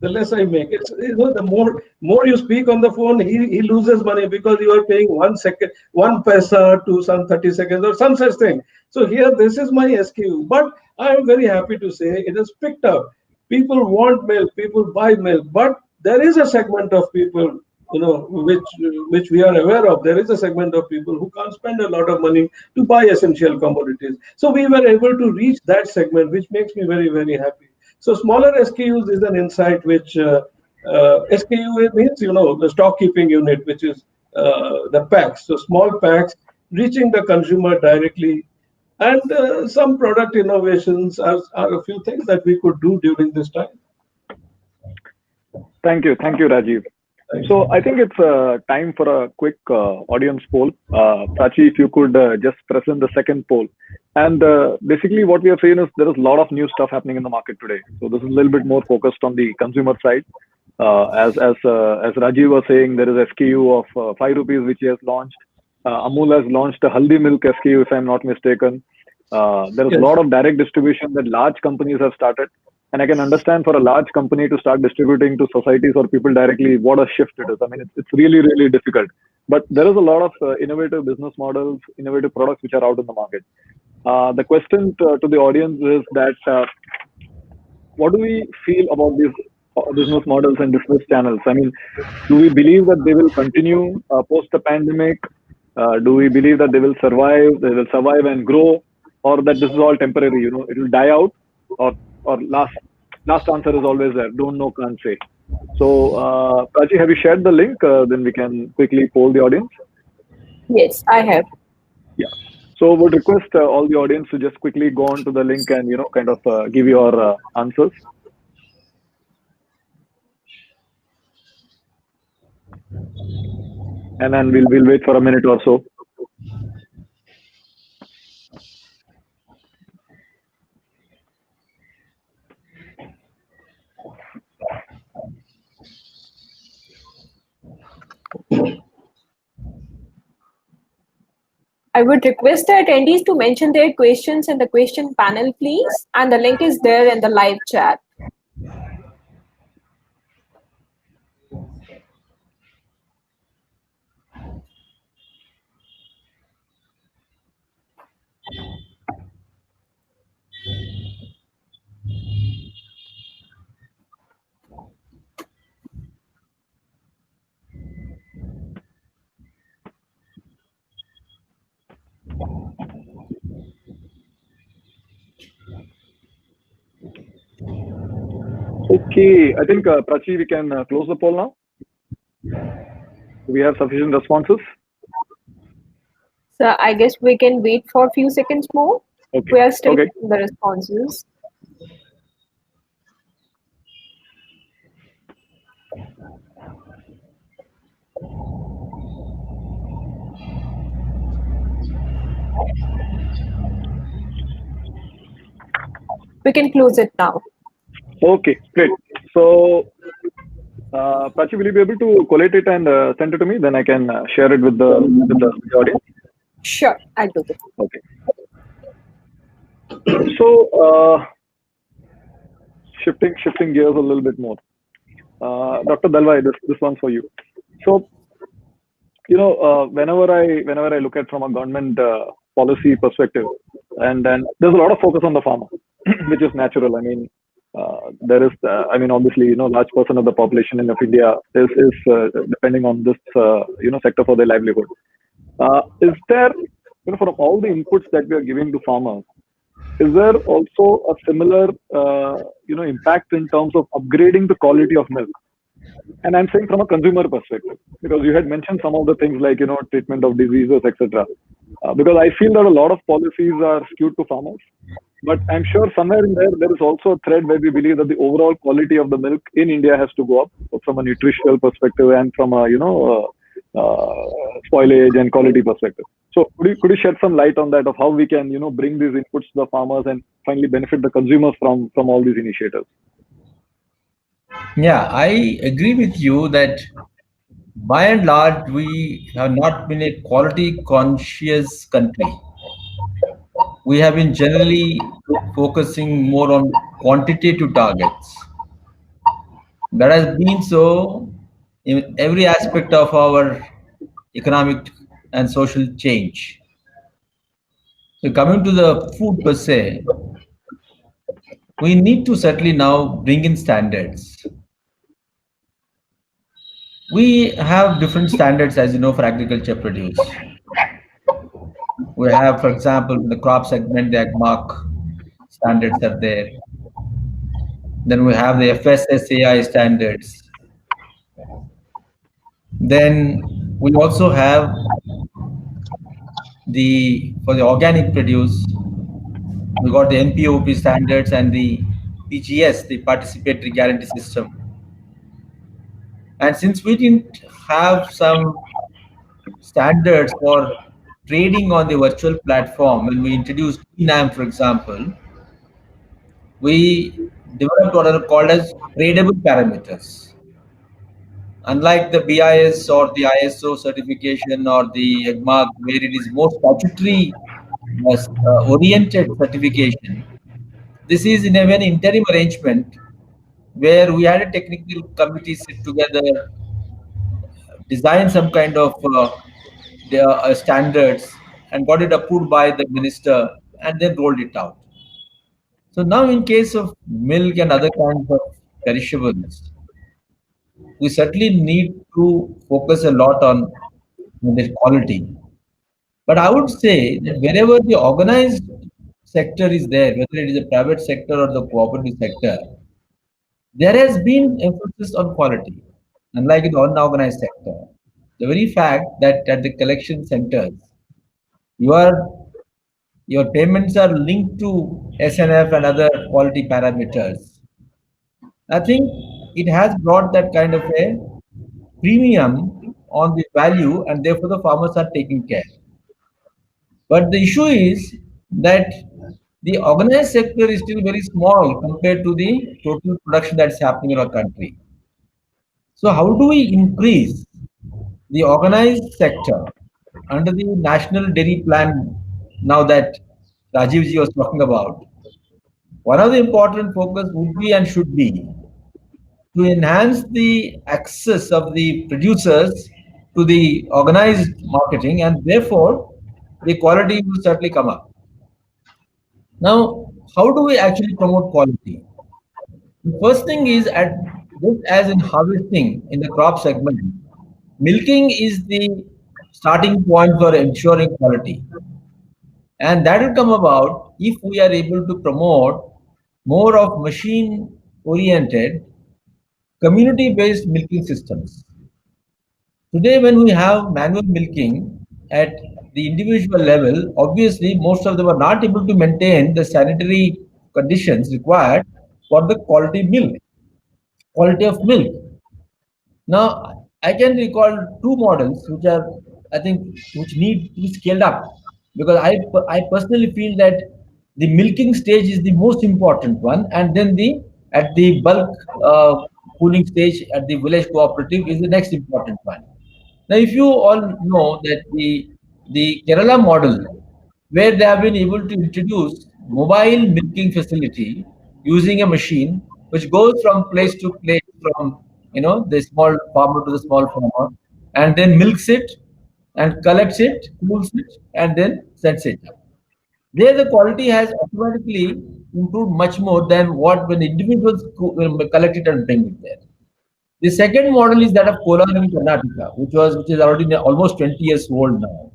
The less I make. It's, you know, the more you speak on the phone, he loses money, because you are paying 1 second, 1 paisa to some 30 seconds or some such thing. So here, this is my SKU. But I am very happy to say it has picked up. People want milk, people buy milk, but there is a segment of people, you know, which we are aware of. There is a segment of people who can't spend a lot of money to buy essential commodities. So we were able to reach that segment, which makes me very, very happy. So smaller SKUs is an insight which SKU means, you know, the stock keeping unit, which is the packs. So small packs reaching the consumer directly, and some product innovations are a few things that we could do during this time. Thank you, Rajiv. So I think it's time for a quick audience poll. Prachi, if you could just present the second poll. And basically what we are saying is there is a lot of new stuff happening in the market today. So this is a little bit more focused on the consumer side. As Rajiv was saying, there is SKU of 5 rupees which he has launched. Amul has launched a Haldi Milk SKU, if I'm not mistaken. There is a lot of direct distribution that large companies have started. And I can understand for a large company to start distributing to societies or people directly, what a shift it is. I mean, it's really, really difficult. But there is a lot of innovative business models, innovative products which are out in the market. The question to the audience is that what do we feel about these business models and business channels? I mean, do we believe that they will continue post the pandemic? Do we believe that they will survive and grow, or that this is all temporary? You know, it will die out, or last answer is always there. Don't know, can't say. So, Prachi, have you shared the link? Then we can quickly poll the audience. Yes, I have. Yeah. So, would request all the audience to just quickly go on to the link and, you know, kind of give your answers. And then we'll wait for a minute or so. I would request the attendees to mention their questions in the question panel, please. And the link is there in the live chat. Okay, I think Prachi, we can close the poll now. We have sufficient responses. So I guess we can wait for a few seconds more. Okay. We are still getting the responses. We can close it now. Okay, great. So, Prachi, will you be able to collate it and send it to me? Then I can share it with the audience. Sure, I'll do that. Okay. So, shifting gears a little bit more. Dr. Dalwai, this one's for you. So, you know, whenever I look at from a government policy perspective, and then there's a lot of focus on the farmer, which is natural. I mean, there is, obviously, large percent of the population of India is depending on this, sector for their livelihood. Is there, from all the inputs that we are giving to farmers, is there also a similar, impact in terms of upgrading the quality of milk? And I'm saying from a consumer perspective, because you had mentioned some of the things like, treatment of diseases, etc. Because I feel that a lot of policies are skewed to farmers, but I'm sure somewhere in there is also a thread where we believe that the overall quality of the milk in India has to go up from a nutritional perspective and from a, spoilage and quality perspective. So could you shed some light on that, of how we can, bring these inputs to the farmers and finally benefit the consumers from all these initiatives? Yeah, I agree with you that by and large, we have not been a quality conscious country. We have been generally focusing more on quantitative targets. That has been so in every aspect of our economic and social change. So coming to the food per se, we need to certainly now bring in standards. We have different standards, as you know, for agriculture produce. We have, for example, in the crop segment, the AgMark standards are there. Then we have the FSSAI standards. Then we also have for the organic produce, we got the NPOP standards and the PGS, the participatory guarantee system. And since we didn't have some standards for trading on the virtual platform, when we introduced eNAM, for example, we developed what are called as tradable parameters. Unlike the BIS or the ISO certification or the AgMark, where it is more statutory oriented certification, this is in a very interim arrangement where we had a technical committee sit together, design some kind of standards, and got it approved by the minister, and then rolled it out. So now, in case of milk and other kinds of perishables, we certainly need to focus a lot on the quality. But I would say that wherever the organized sector is there, whether it is a private sector or the cooperative sector, there has been emphasis on quality, unlike in the unorganized sector. The very fact that at the collection centers, your payments are linked to SNF and other quality parameters, I think it has brought that kind of a premium on the value, and therefore the farmers are taking care. But the issue is that the organized sector is still very small compared to the total production that's happening in our country. So how do we increase the organized sector under the National Dairy Plan now that Rajiv ji was talking about? One of the important focus would be and should be to enhance the access of the producers to the organized marketing, and therefore the quality will certainly come up. Now, how do we actually promote quality? The first thing is, just as in harvesting in the crop segment, milking is the starting point for ensuring quality. And that will come about if we are able to promote more of machine-oriented, community-based milking systems. Today, when we have manual milking at the individual level, obviously most of them are not able to maintain the sanitary conditions required for the quality of milk. Now, I can recall two models which need to be scaled up, because I personally feel that the milking stage is the most important one, and then at the bulk cooling stage at the village cooperative is the next important one. Now, if you all know that the Kerala model, where they have been able to introduce mobile milking facility using a machine which goes from place to place, from the small farmer to the small farmer, and then milks it and collects it, cools it, and then sends it up. There the quality has automatically improved much more than what when individuals collect it and bring it there. The second model is that of Kolar in Karnataka, which is already almost 20 years old now,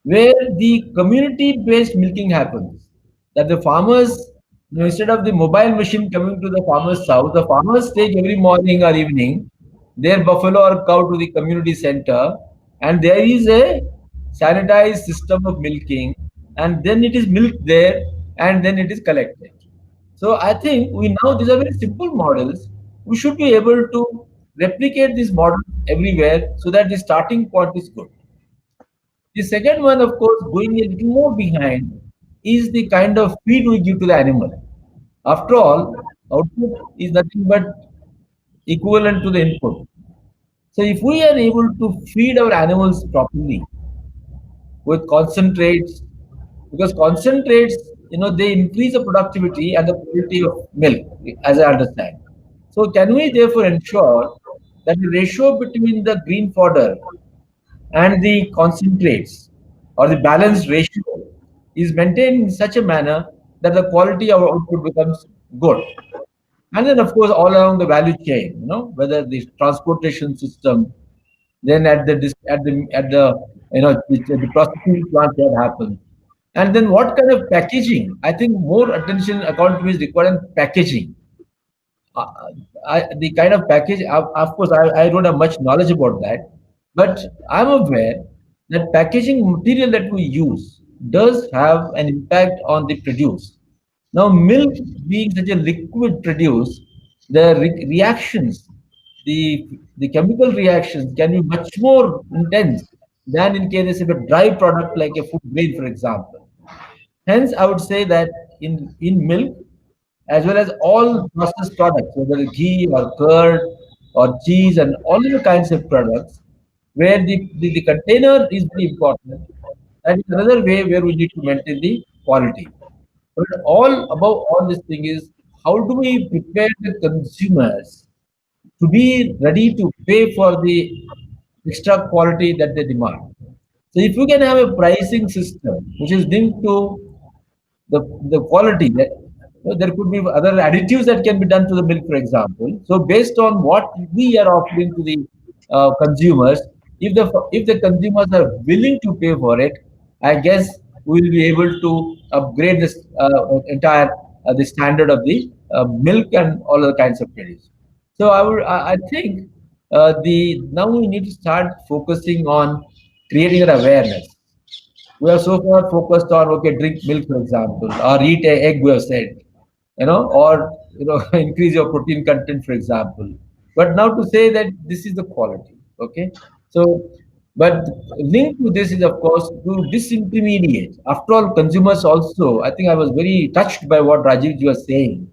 where the community-based milking happens. That the farmers, instead of the mobile machine coming to the farmer's house, the farmers take every morning or evening their buffalo or cow to the community center, and there is a sanitized system of milking, and then it is milked there, and then it is collected. So I think we now these are very simple models. We should be able to replicate this model everywhere so that the starting point is good. The second one, of course, going a little more behind, is the kind of feed we give to the animal. After all, output is nothing but equivalent to the input. So if we are able to feed our animals properly with concentrates, because concentrates, they increase the productivity and the quality of milk, as I understand. So can we therefore ensure that the ratio between the green fodder and the concentrates or the balanced ratio is maintained in such a manner that the quality of output becomes good? And then, of course, all along the value chain, whether the transportation system, then at the the processing plant that happens, and then what kind of packaging. I think more attention account to me is required in packaging. uh, the kind of package, of course, I don't have much knowledge about that, but I'm aware that packaging material that we use does have an impact on the produce. Now, milk being such a liquid produce, the reactions, the chemical reactions can be much more intense than in case of a dry product like a food grain, for example. Hence, I would say that in milk, as well as all processed products, whether ghee or curd or cheese and all the kinds of products, where the container is very important. That is another way where we need to maintain the quality. But all above all this thing is how do we prepare the consumers to be ready to pay for the extra quality that they demand. So if you can have a pricing system which is linked to the quality that there could be other additives that can be done to the milk, for example. So based on what we are offering to the consumers, if the consumers are willing to pay for it, I guess we will be able to upgrade this entire the standard of the milk and all other kinds of produce. So I think the now we need to start focusing on creating an awareness. We are so far focused on okay, drink milk, for example, or eat a egg. We have said, or increase your protein content, for example. But now to say that this is the quality, okay. So, but linked to this is of course to disintermediate. After all, consumers also. I think I was very touched by what Rajiv was saying,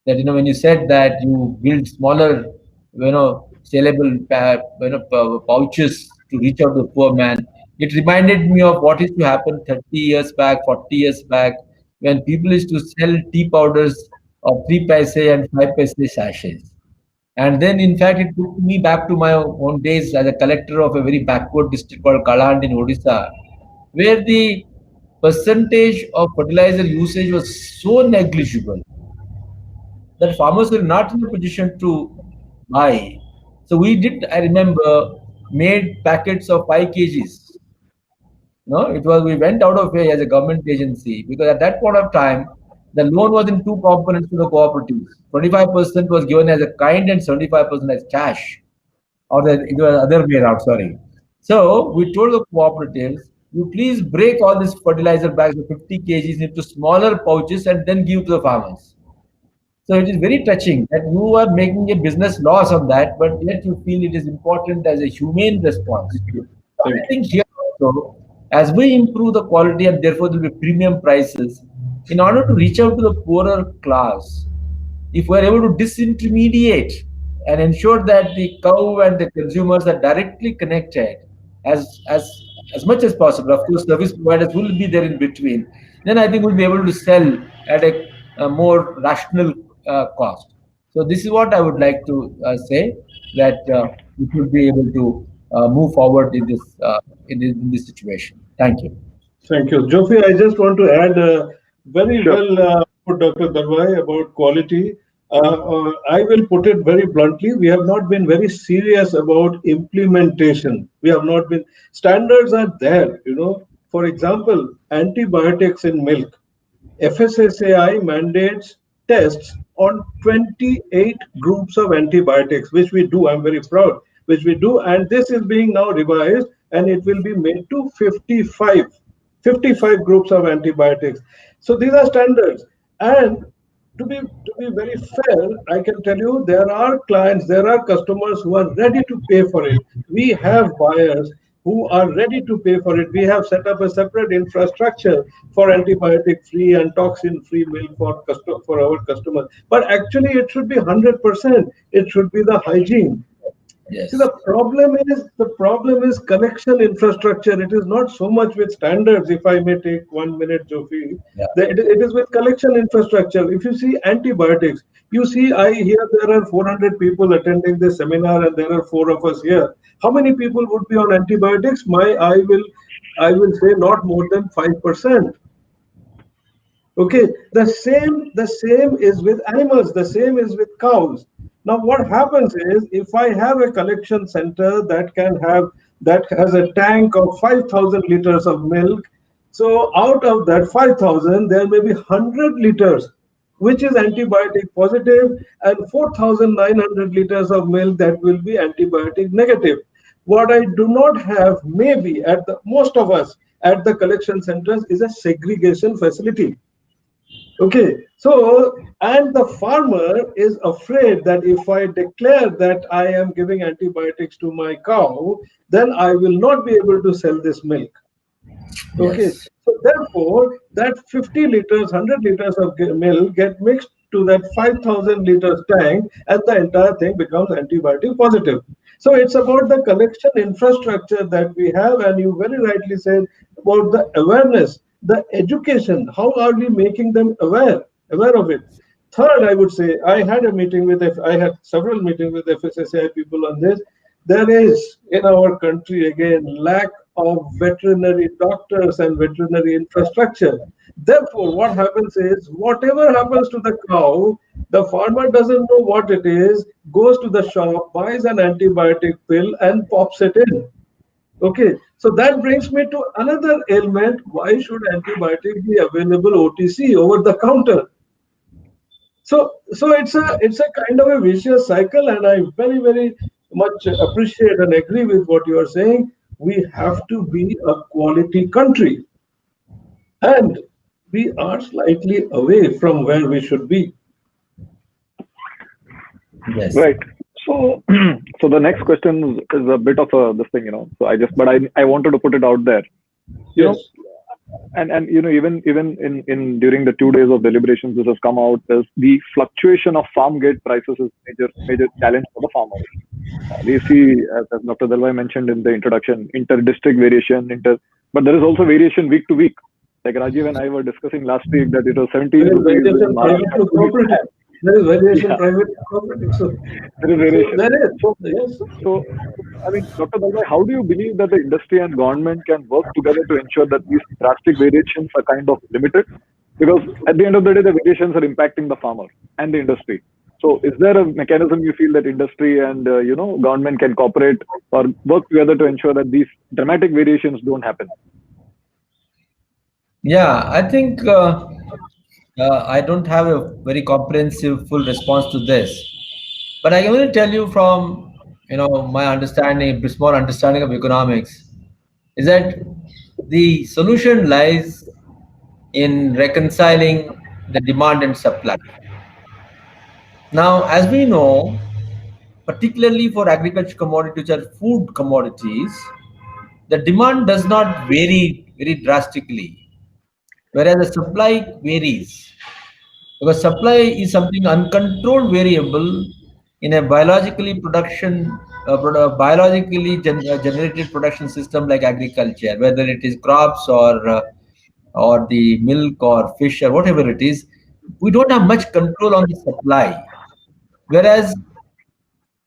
that when you said that you build smaller sellable pouches to reach out to the poor man, it reminded me of what used to happen 30 years back, 40 years back, when people used to sell tea powders of 3 paise and 5 paise sachets. And then, in fact, it took me back to my own days as a collector of a very backward district called Kaland in Odisha, where the percentage of fertilizer usage was so negligible that farmers were not in a position to buy. So we did, I remember, made packets of 5 kgs. No, it was we went out of way as a government agency because at that point of time, the loan was in two components to the cooperatives. 25% was given as a kind and 75% as cash, or it was other way around. Sorry. So we told the cooperatives, you please break all these fertilizer bags of 50 kgs into smaller pouches and then give to the farmers. So it is very touching that you are making a business loss on that, but yet you feel it is important as a humane response. So I think here also, as we improve the quality and therefore there will be premium prices, in order to reach out to the poorer class, if we are able to disintermediate and ensure that the cow and the consumers are directly connected as much as possible, of course, service providers will be there in between, then I think we'll be able to sell at a more rational cost. So this is what I would like to say, that we should be able to move forward in this situation. Thank you. Thank you. Jofi, I just want to add very Sure. well put Dr. Darwai about quality. I will put it very bluntly. We have not been very serious about implementation. We have not been, standards are there, you know. For example, antibiotics in milk. FSSAI mandates tests on 28 groups of antibiotics, which we do. I'm very proud, which we do. And this is being now revised and it will be made to 55 groups of antibiotics. So these are standards. And to be very fair, I can tell you there are clients, there are customers who are ready to pay for it. We have buyers who are ready to pay for it. We have set up a separate infrastructure for antibiotic-free and toxin-free milk for our customers. But actually, it should be 100%. It should be the hygiene. Yes. See, the problem is connection infrastructure. It is not so much with standards. If I may take 1 minute, Jofi, Yeah. it is with collection infrastructure. If you see antibiotics, you see, I hear there are 400 people attending this seminar, and there are 4 of us here. How many people would be on antibiotics? I will say not more than 5%. Okay, the same is with animals, the same is with cows. Now what happens is, if I have a collection center that has a tank of 5,000 liters of milk, so out of that 5,000 there may be 100 liters which is antibiotic positive, and 4,900 liters of milk that will be antibiotic negative. What I do not have, maybe at the most of us at the collection centers, is a segregation facility. Okay, so, and the farmer is afraid that if I declare that I am giving antibiotics to my cow, then I will not be able to sell this milk. Okay, Yes. so therefore, that 50 liters, 100 liters of milk get mixed to that 5,000 liters tank, and the entire thing becomes antibiotic positive. So it's about the collection infrastructure that we have, and you very rightly said about the awareness, the education. How are we making them aware of it? Third, I would say, I had several meetings with FSSAI people on this. There is in our country again lack of veterinary doctors and veterinary infrastructure. Therefore, what happens is, whatever happens to the cow, the farmer doesn't know what it is, goes to the shop, buys an antibiotic pill, and pops it in. Okay, so that brings me to another ailment. Why should antibiotic be available OTC, over the counter? So it's a kind of a vicious cycle, and I very much appreciate and agree with what you are saying. We have to be a quality country, and we are slightly away from where we should be. Yes. Right. So, so the next question is a bit of a this thing, you know. So I wanted to put it out there, you Yes. know, and you know, even in during the 2 days of deliberations, this has come out as the fluctuation of farm gate prices is major challenge for the farmers. We see, as Dr. Dalwai mentioned in the introduction, inter-district variation, but there is also variation week to week. Like Rajiv and I were discussing last week that it was 17 There is rupees in variation private to Maharashtra. cooperative. There is variation Yeah, private to cooperative. So there is variation. there is. So, Yes. so I mean, Dr. Dalwai, how do you believe that the industry and government can work together to ensure that these drastic variations are kind of limited? Because at the end of the day, the variations are impacting the farmer and the industry. So, is there a mechanism you feel that industry and you know, government can cooperate or work together to ensure that these dramatic variations don't happen? Yeah, I think I don't have a very comprehensive full response to this, but I can only tell you from my understanding, small understanding of economics, is that the solution lies in reconciling the demand and supply. Now, as we know, particularly for agriculture commodities, which are food commodities, the demand does not vary very drastically, whereas the supply varies. Because supply is something uncontrolled variable in a generated production system like agriculture, whether it is crops or the milk or fish or whatever it is. We don't have much control on the supply, whereas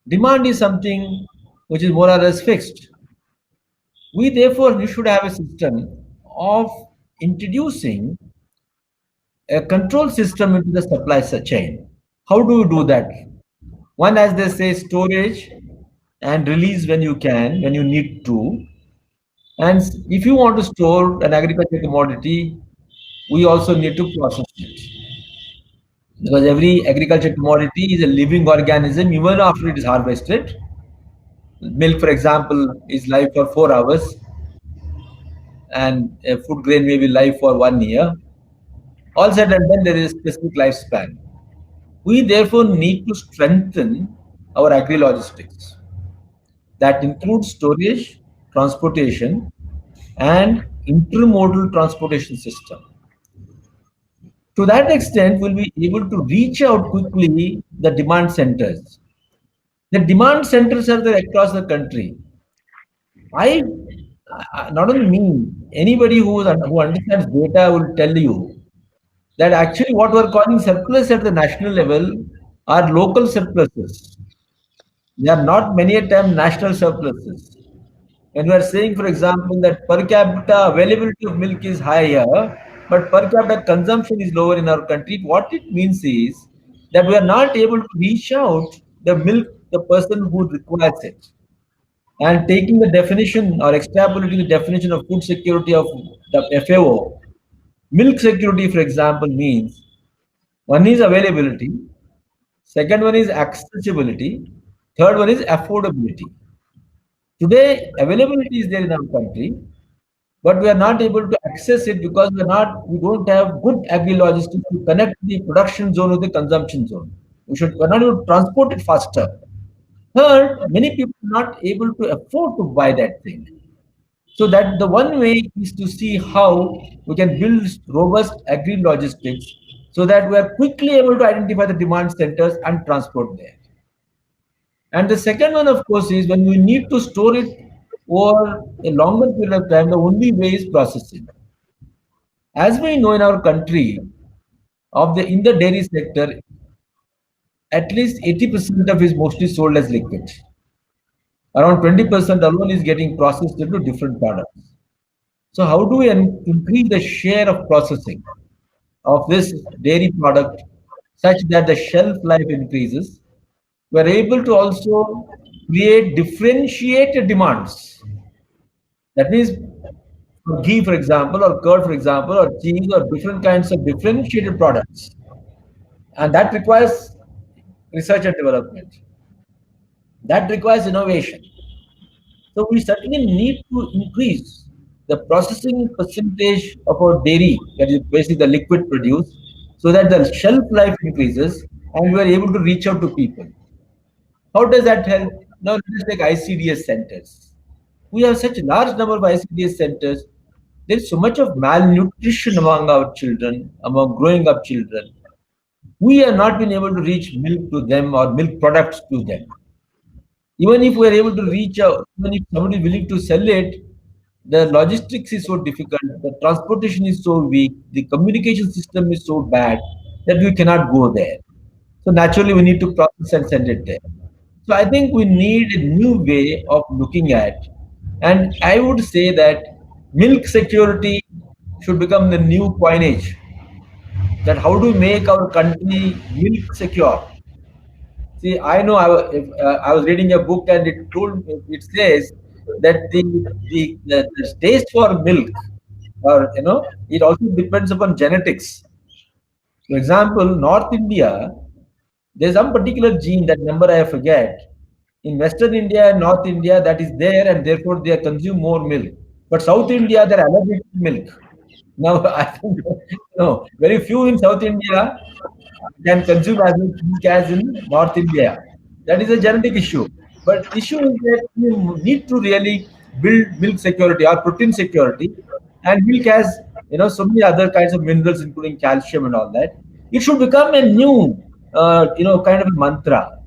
demand is something which is more or less fixed. We therefore should have a system of introducing a control system into the supply chain. How do you do that? One, as they say, storage and release when you can, when you need to. And if you want to store an agricultural commodity, we also need to process it. Because every agricultural commodity is a living organism even after it is harvested. Milk, for example, is live for 4 hours, and a food grain may be live for 1 year. All said and done, there is a specific lifespan. We therefore need to strengthen our agri-logistics. That includes storage, transportation, and intermodal transportation system. To that extent, we'll be able to reach out quickly the demand centers. The demand centers are there across the country. I not only me, anybody who understands data will tell you that actually what we're calling surplus at the national level are local surpluses. They are not many a time national surpluses. When we are saying, for example, that per capita availability of milk is higher, but per capita consumption is lower in our country, what it means is that we are not able to reach out the milk, the person who requires it. And taking the definition or extrapolating the definition of food security of the FAO, milk security, for example, means one is availability, second one is accessibility, third one is affordability. Today, availability is there in our country, but we are not able to access it because we don't have good agri-logistics to connect the production zone with the consumption zone. We're not able to transport it faster. Third, many people are not able to afford to buy that thing. So that the one way is to see how we can build robust agri-logistics so that we are quickly able to identify the demand centers and transport there. And the second one, of course, is when we need to store it over a longer period of time, the only way is processing. As we know in our country, in the dairy sector, at least 80% of it is mostly sold as liquid. Around 20% alone is getting processed into different products. So how do we increase the share of processing of this dairy product such that the shelf life increases? We are able to also create differentiated demands. That means for ghee, for example, or curd, for example, or cheese, or different kinds of differentiated products. And that requires research and development. That requires innovation. So we certainly need to increase the processing percentage of our dairy, that is basically the liquid produced, so that the shelf life increases and we are able to reach out to people. How does that help? Now let's take ICDS centers. We have such a large number of ICDS centers. There is so much of malnutrition among our children, among growing up children. We have not been able to reach milk to them or milk products to them. Even if we are able to reach out, even if somebody is willing to sell it, the logistics is so difficult, the transportation is so weak, the communication system is so bad that we cannot go there. So naturally, we need to process and send it there. So I think we need a new way of looking at, and I would say that milk security should become the new coinage. That how do we make our country milk secure? See, I know I was reading a book and it says that the taste for milk, or it also depends upon genetics. For example, North India, there's some particular gene, that number I forget. In Western India and North India, that is there, and therefore they consume more milk. But South India, they're allergic to milk. Now, I think very few in South India can consume as much milk as in North India. That is a genetic issue. But issue is that you need to really build milk security or protein security, and milk has so many other kinds of minerals, including calcium and all that. It should become a new kind of a mantra.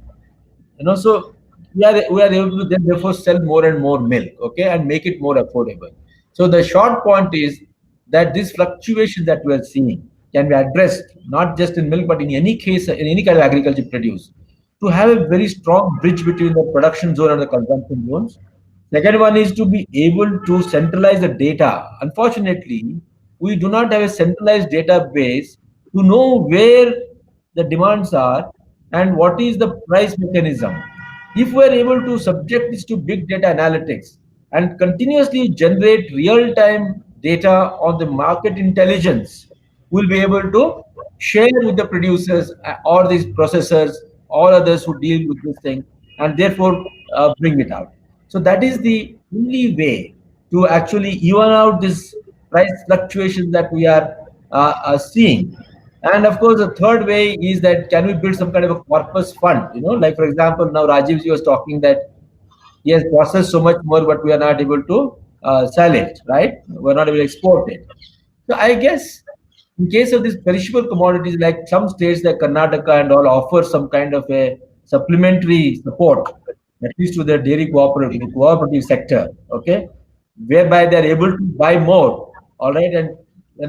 So we are able to then therefore sell more and more milk, okay, and make it more affordable. So the short point is that this fluctuation that we are seeing can be addressed not just in milk, but in any case, in any kind of agriculture produce, to have a very strong bridge between the production zone and the consumption zones. Second one is to be able to centralize the data. Unfortunately, we do not have a centralized database to know where the demands are and what is the price mechanism. If we are able to subject this to big data analytics and continuously generate real-time data on the market intelligence, we'll be able to share with the producers or these processors or others who deal with this thing, and therefore bring it out. So that is the only way to actually even out this price fluctuations that we are seeing. And of course, the third way is that can we build some kind of a corpus fund? Like for example, now Rajivji was talking that he has processed so much more, but we are not able to sell it, right? We're not able to export it. So I guess in case of these perishable commodities, like some states like Karnataka and all offer some kind of a supplementary support, at least to the dairy cooperative sector, okay, whereby they're able to buy more, all right, and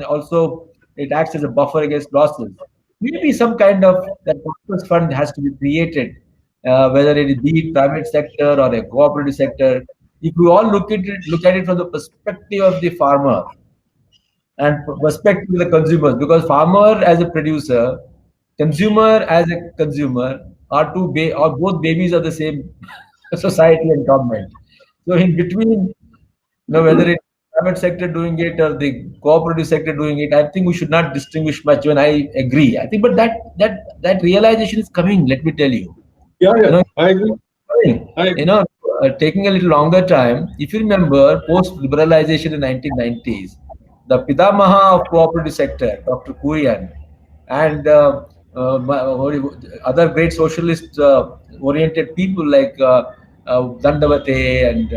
also it acts as a buffer against losses. Maybe some kind of that purpose fund has to be created, whether it be private sector or a cooperative sector. If we all look at it from the perspective of the farmer, and perspective to the consumers, because farmer as a producer, consumer as a consumer are or both babies of the same society and government. So in between, whether it's private sector doing it or the cooperative sector doing it, I think we should not distinguish much. When I agree, I think, but that realization is coming. Let me tell you. Yeah, You know, I agree. I agree. taking a little longer time. If you remember, post-liberalization in 1990s, the Pitamaha of cooperative sector, Dr. Kurian, and other great socialist-oriented people like Dandavate and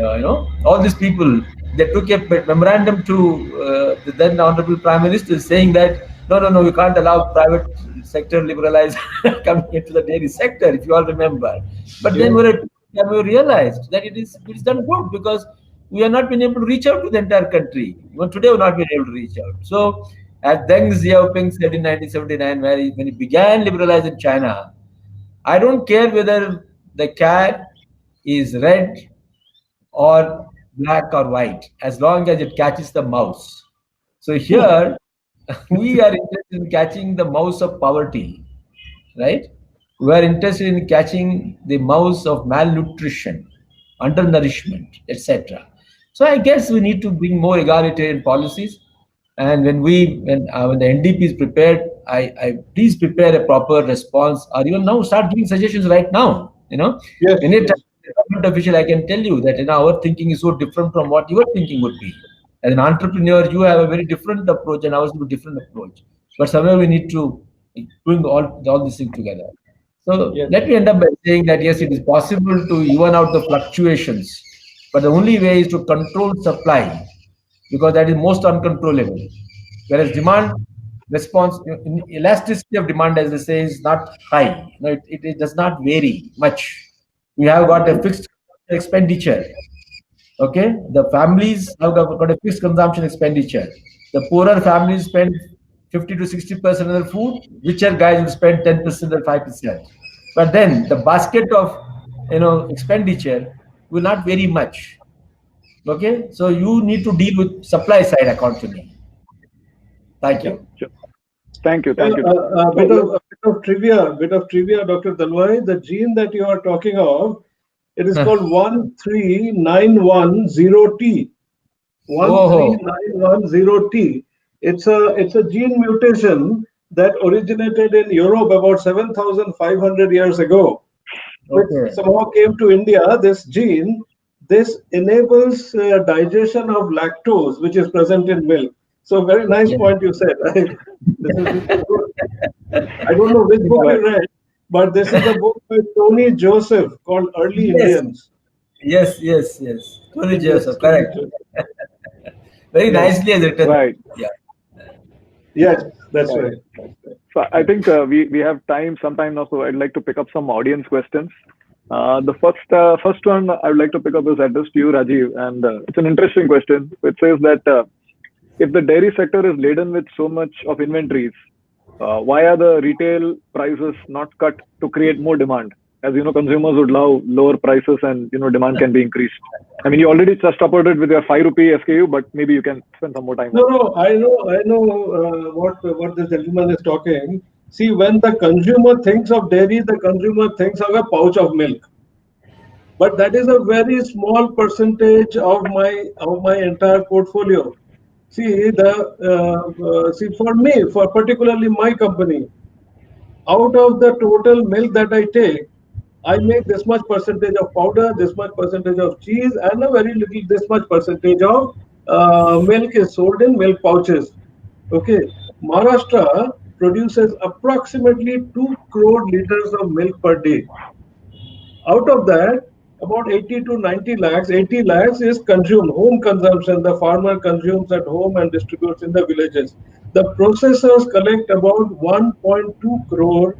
all these people, they took a memorandum to the then Honorable Prime Minister saying that no, we can't allow private sector liberalize coming into the dairy sector, if you all remember. But then we realized that it's done good because we have not been able to reach out to the entire country. Even today, we've not been able to reach out. So, as Deng Xiaoping said in 1979, when he began liberalizing China, I don't care whether the cat is red or black or white, as long as it catches the mouse. So here, we are interested in catching the mouse of poverty, right? We are interested in catching the mouse of malnutrition, undernourishment, etc. So I guess we need to bring more egalitarian policies. And when the NDP is prepared, I please prepare a proper response, or even now start giving suggestions right now. Yes, Anytime as a government official, I can tell you that our thinking is so different from what your thinking would be. As an entrepreneur, you have a very different approach, and ours have a different approach. But somewhere we need to bring all these things together. So Yes. let me end up by saying that yes, it is possible to even out the fluctuations, but the only way is to control supply, because that is most uncontrollable. Whereas demand response, elasticity of demand, as they say, is not high. It does not vary much. We have got a fixed expenditure. Okay, the families have got a fixed consumption expenditure. The poorer families spend 50 to 60% of their food. Richer guys will spend 10% or 5%. But then the basket of expenditure will not vary much. Okay, so you need to deal with supply side according to me. Thank you. Sure. Thank you. Thank you. A bit of trivia, Dr. Dalwai. The gene that you are talking of, it is called 13910T. 13910T. It's a gene mutation that originated in Europe about 7,500 years ago. Which somehow came to India. This gene, this enables digestion of lactose, which is present in milk. So very nice point you said. I don't know which book you read, but this is a book by Tony Joseph called Early Indians. Yes. Tony Joseph, correct. Very nicely as written. Right. Yeah. Yes, that's right. So I think we have some time now, so I'd like to pick up some audience questions. The first one I would like to pick up is addressed to you, Rajiv, and it's an interesting question. It says that if the dairy sector is laden with so much of inventories, why are the retail prices not cut to create more demand? as you know, consumers would love lower prices and demand can be increased. I mean, you already touched upon it with your 5 rupee SKU, but maybe you can spend some more time. No, I know what this gentleman is talking. See, when the consumer thinks of dairy, the consumer thinks of a pouch of milk. But that is a very small percentage of my entire portfolio. See, for me, for particularly my company, out of the total milk that I take, I make this much percentage of powder, this much percentage of cheese, and a very little this much percentage of milk is sold in milk pouches. Okay, Maharashtra produces approximately 2 crore liters of milk per day. Out of that, about 80 to 90 lakhs, 80 lakhs is consumed, home consumption. The farmer consumes at home and distributes in the villages. The processors collect about 1.2 crore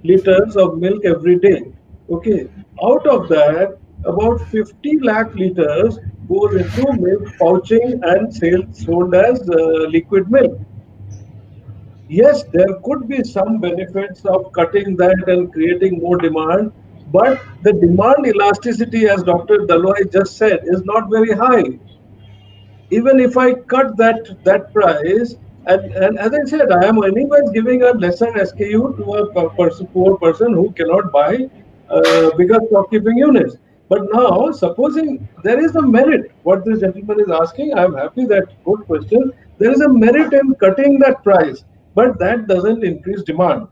liters of milk every day. Okay, out of that, about 50 lakh liters goes into milk pouching and sold as liquid milk. Yes, there could be some benefits of cutting that and creating more demand, but the demand elasticity, as Dr. Dalwai just said, is not very high. Even if I cut that price, and as I said, I am anyways giving a lesser SKU to a poor person who cannot buy bigger stock keeping units. But now, supposing there is a merit, what this gentleman is asking, I am happy that good question. There is a merit in cutting that price, but that doesn't increase demand.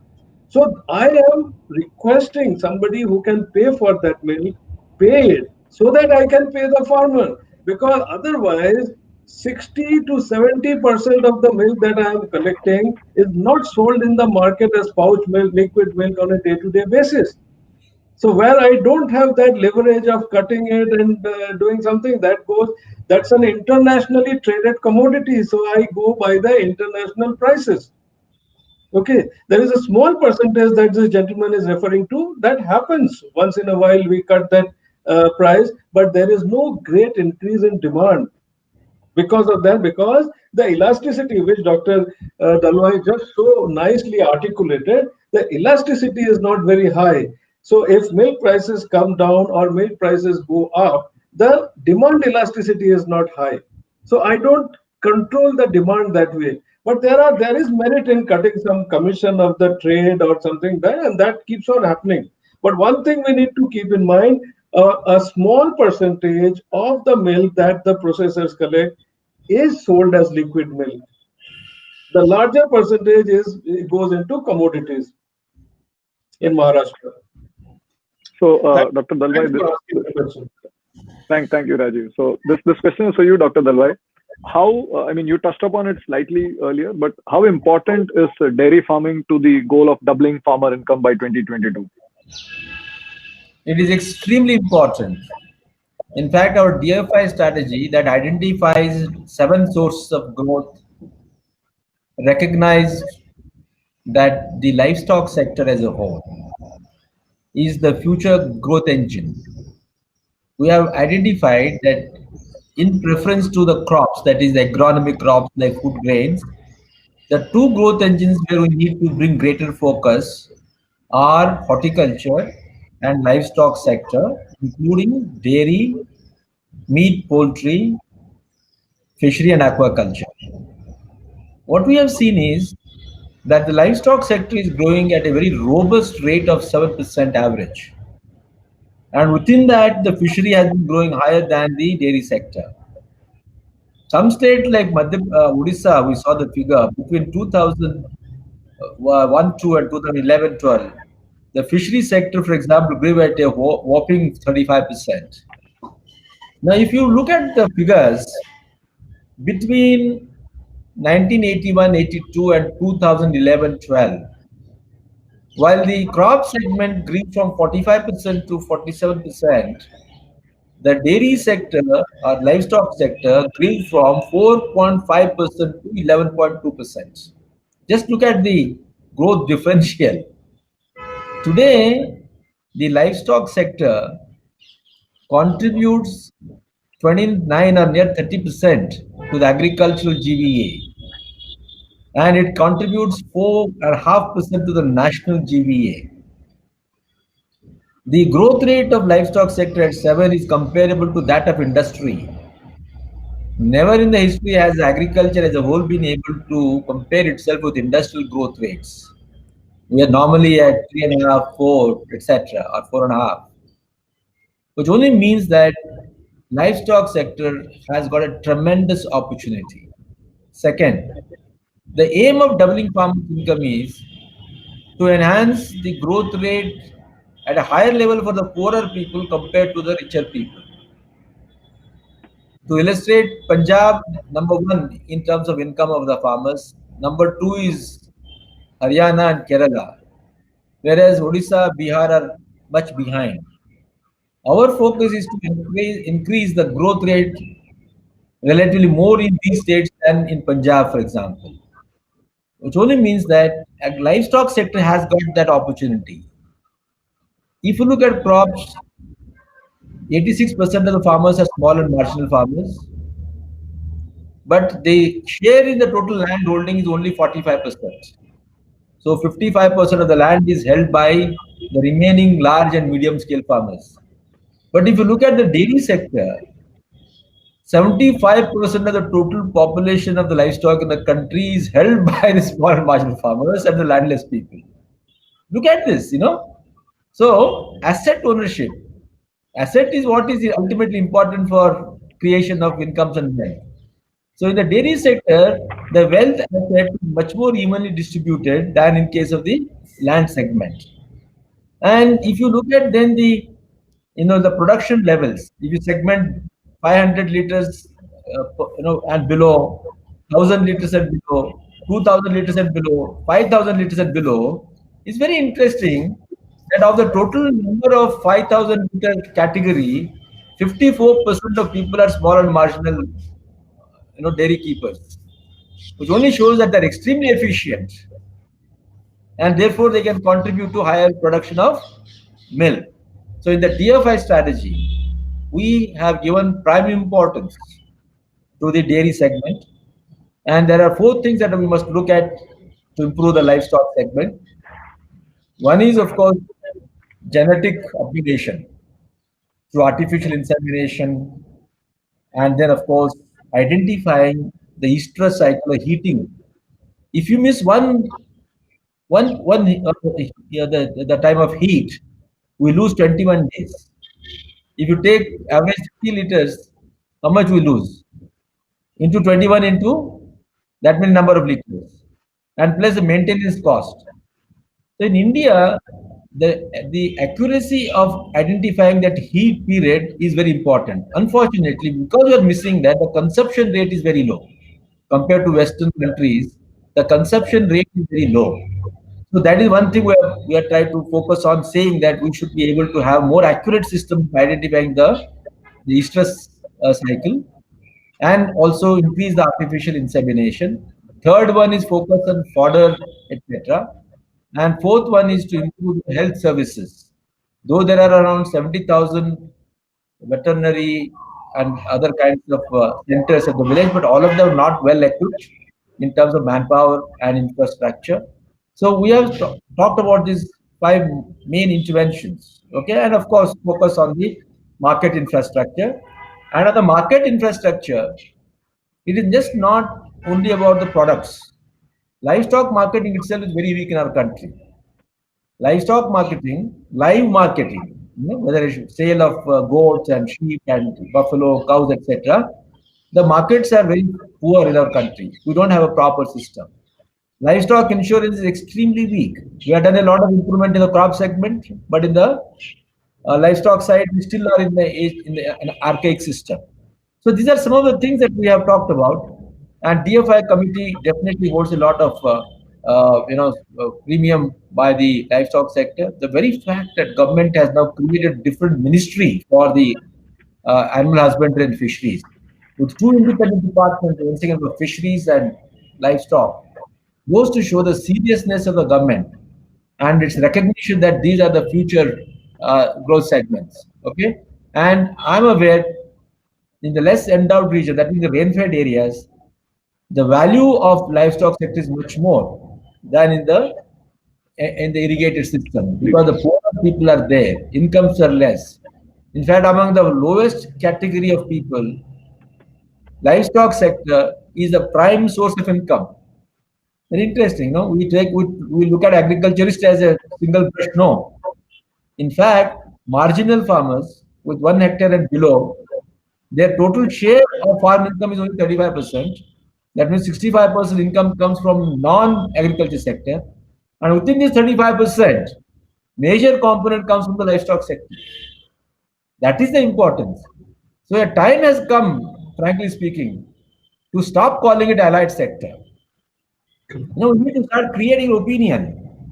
So I am requesting somebody who can pay for that milk, pay it so that I can pay the farmer. Because otherwise, 60 to 70% of the milk that I am collecting is not sold in the market as pouch milk, liquid milk on a day-to-day basis. So where I don't have that leverage of cutting it and doing something that's an internationally traded commodity. So I go by the international prices. Okay, there is a small percentage that this gentleman is referring to. That happens once in a while. We cut that price, but there is no great increase in demand because of that. Because the elasticity, which Dr. Dalwai just so nicely articulated, the elasticity is not very high. So if milk prices come down or milk prices go up, the demand elasticity is not high. So I don't control the demand that way. But there is merit in cutting some commission of the trade or something there, and that keeps on happening. But one thing we need to keep in mind, a small percentage of the milk that the processors collect is sold as liquid milk. The larger percentage goes into commodities in Maharashtra. So, Dr. Dalwai, thank you, Rajiv. So this question is for you, Dr. Dalwai. How, I mean, you touched upon it slightly earlier, but how important is dairy farming to the goal of doubling farmer income by 2022? It is extremely important. In fact, our DFI strategy that identifies 7 sources of growth recognized that the livestock sector as a whole is the future growth engine. We have identified that in preference to the crops, that is the agronomic crops like food grains, the 2 growth engines where we need to bring greater focus are horticulture and livestock sector, including dairy, meat, poultry, fishery and aquaculture. What we have seen is that the livestock sector is growing at a very robust rate of 7% average. And within that, the fishery has been growing higher than the dairy sector. Some states like Odisha, we saw the figure between 2001-2 and 2011-12. The fishery sector, for example, grew at a whopping 35%. Now, if you look at the figures between 1981-82 and 2011-12, while the crop segment grew from 45% to 47%, the dairy sector or livestock sector grew from 4.5% to 11.2%. Just look at the growth differential. Today, the livestock sector contributes 29 or near 30% to the agricultural GVA, and it contributes 4.5% to the national GVA. The growth rate of livestock sector at 7 is comparable to that of industry. Never in the history has agriculture as a whole been able to compare itself with industrial growth rates. We are normally at 3.5, 4, etc., or 4.5, which only means that livestock sector has got a tremendous opportunity. Second, the aim of doubling farmers' income is to enhance the growth rate at a higher level for the poorer people compared to the richer people. To illustrate, Punjab number one in terms of income of the farmers. Number two is Haryana and Kerala, whereas Odisha, Bihar are much behind. Our focus is to increase the growth rate relatively more in these states than in Punjab, for example, which only means that a livestock sector has got that opportunity. If you look at crops, 86% of the farmers are small and marginal farmers, but the share in the total land holding is only 45%. So 55% of the land is held by the remaining large and medium scale farmers. But if you look at the dairy sector, 75% of the total population of the livestock in the country is held by the small and marginal farmers and the landless people. Look at this, So, asset ownership. Asset is what is ultimately important for creation of incomes and wealth. So, in the dairy sector, the wealth asset is much more evenly distributed than in case of the land segment. And if you look at then the production levels, if you segment 500 liters, and below, 1,000 liters and below, 2,000 liters and below, 5,000 liters and below, it's very interesting that of the total number of 5,000 liter category, 54% of people are small and marginal, dairy keepers, which only shows that they're extremely efficient and therefore they can contribute to higher production of milk. So in the DFI strategy, we have given prime importance to the dairy segment, and there are 4 things that we must look at to improve the livestock segment. One is, of course, genetic upgradation through artificial insemination, and then, of course, identifying the estrus cycle or heating. If you miss the time of heat, we lose 21 days. If you take average 50 liters, how much we lose? Into 21 into that many number of liters, and plus the maintenance cost. So in India, the accuracy of identifying that heat period is very important. Unfortunately, because we are missing that, the consumption rate is very low compared to Western countries. The consumption rate is very low. So that is one thing we are trying to focus on, saying that we should be able to have more accurate system for identifying the estrus cycle, and also increase the artificial insemination. Third one is focus on fodder, etc. And fourth one is to improve health services. Though there are around 70,000 veterinary and other kinds of centers at the village, but all of them are not well equipped in terms of manpower and infrastructure. So we have talked about these 5 main interventions, okay, and of course focus on the market infrastructure. And on the market infrastructure, it is just not only about the products. Livestock marketing itself is very weak in our country. Livestock marketing, live marketing, whether it's sale of goats and sheep and buffalo, cows, etc. The markets are very poor in our country. We don't have a proper system. Livestock insurance is extremely weak. We have done a lot of improvement in the crop segment, but in the livestock side, we still are in an archaic system. So these are some of the things that we have talked about, and DFI committee definitely holds a lot of premium by the livestock sector. The very fact that government has now created different ministry for the animal husbandry and fisheries, with 2 independent departments, once again for fisheries and livestock, goes to show the seriousness of the government and its recognition that these are the future growth segments. Okay, and I'm aware in the less endowed region, that means the rain-fed areas, the value of livestock sector is much more than in the irrigated system, because the poorer people are there. Incomes are less. In fact, among the lowest category of people, livestock sector is a prime source of income. Very interesting, no? We look at agriculturist as a single brush. No. In fact, marginal farmers with 1 hectare and below, their total share of farm income is only 35%. That means 65% income comes from non-agriculture sector. And within this 35%, major component comes from the livestock sector. That is the importance. So a time has come, frankly speaking, to stop calling it allied sector. Now we need to start creating opinion.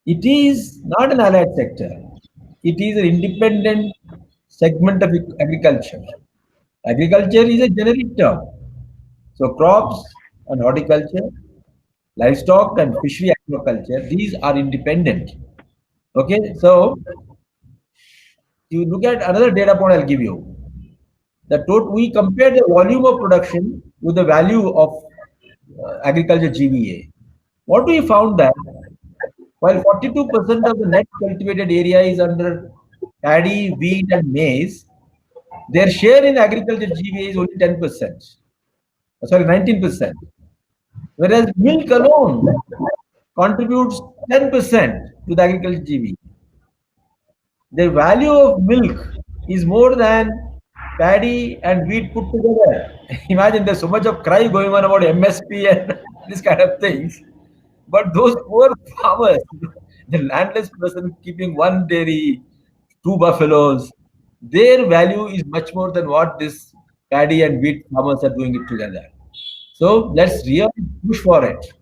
It is not an allied sector. It is an independent segment of agriculture. Agriculture is a generic term. So crops and horticulture, livestock and fishery aquaculture, these are independent. Okay, so you look at another data point I'll give you. We compare the volume of production with the value of agriculture GVA. What we found that while 42% of the net cultivated area is under paddy, wheat, and maize, their share in agriculture GVA is only 10%. Sorry, 19%. Whereas milk alone contributes 10% to the agriculture GVA. The value of milk is more than paddy and wheat put together. Imagine there's so much of cry going on about MSP and this kind of things. But those poor farmers, the landless person keeping one dairy, 2 buffaloes, their value is much more than what this paddy and wheat farmers are doing it together. So let's really push for it.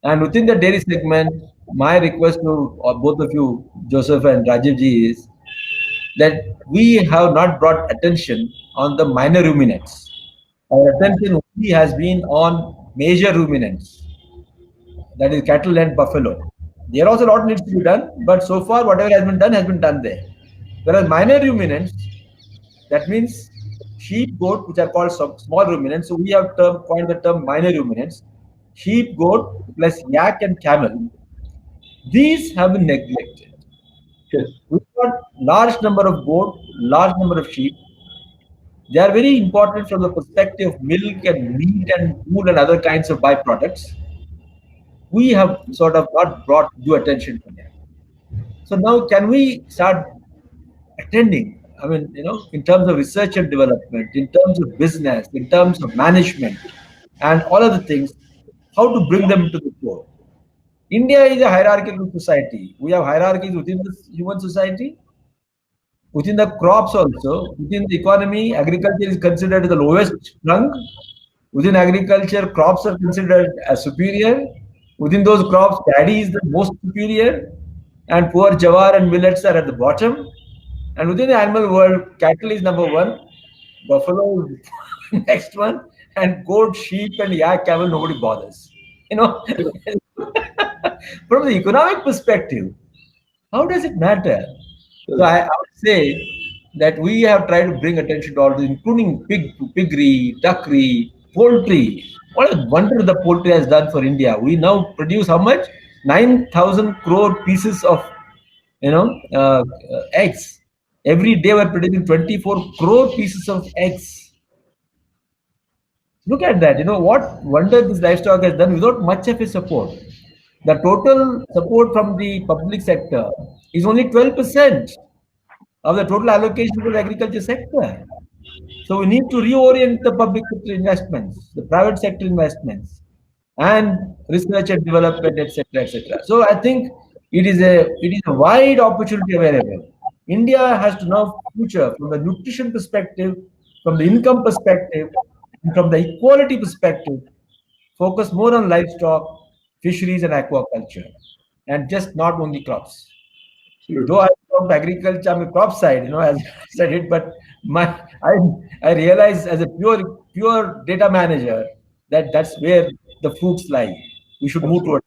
And within the dairy segment, my request to both of you, Joseph and Rajiv ji, is that we have not brought attention on the minor ruminants. Our attention only has been on major ruminants, that is cattle and buffalo. There also a lot needs to be done, but so far whatever has been done there. Whereas minor ruminants, that means sheep, goat, which are called small ruminants. So we have coined the term minor ruminants. Sheep, goat, plus yak and camel. These have been neglected. Yes. We've got large number of goat, large number of sheep. They are very important from the perspective of milk and meat and wool and other kinds of byproducts. We have sort of not brought due attention to them. So now can we start attending? I mean, in terms of research and development, in terms of business, in terms of management, and all other things, how to bring them to the fore. India is a hierarchical society. We have hierarchies within the human society, within the crops also, within the economy. Agriculture is considered the lowest rung. Within agriculture, crops are considered as superior. Within those crops, paddy is the most superior, and poor jawar and millets are at the bottom. And within the animal world, cattle is number one, buffalo is next one, and goat, sheep, and yak, camel, nobody bothers. From the economic perspective, how does it matter? So I would say that we have tried to bring attention to all this, including piggery, duckery, poultry. What a wonder the poultry has done for India. We now produce how much? 9,000 crore pieces of eggs. Every day we're producing 24 crore pieces of eggs. Look at that. What wonder this livestock has done without much of a support. The total support from the public sector is only 12% of the total allocation to the agriculture sector. So we need to reorient the public sector investments, the private sector investments, and research and development, etc., etc. So I think it is a wide opportunity available. India has to now future from the nutrition perspective, from the income perspective, and from the equality perspective, focus more on livestock, fisheries, and aquaculture, and just not only crops. Though I from agriculture, I'm a crop side, as I said it, but I realize as a pure data manager that that's where the fruits lie. We should move towards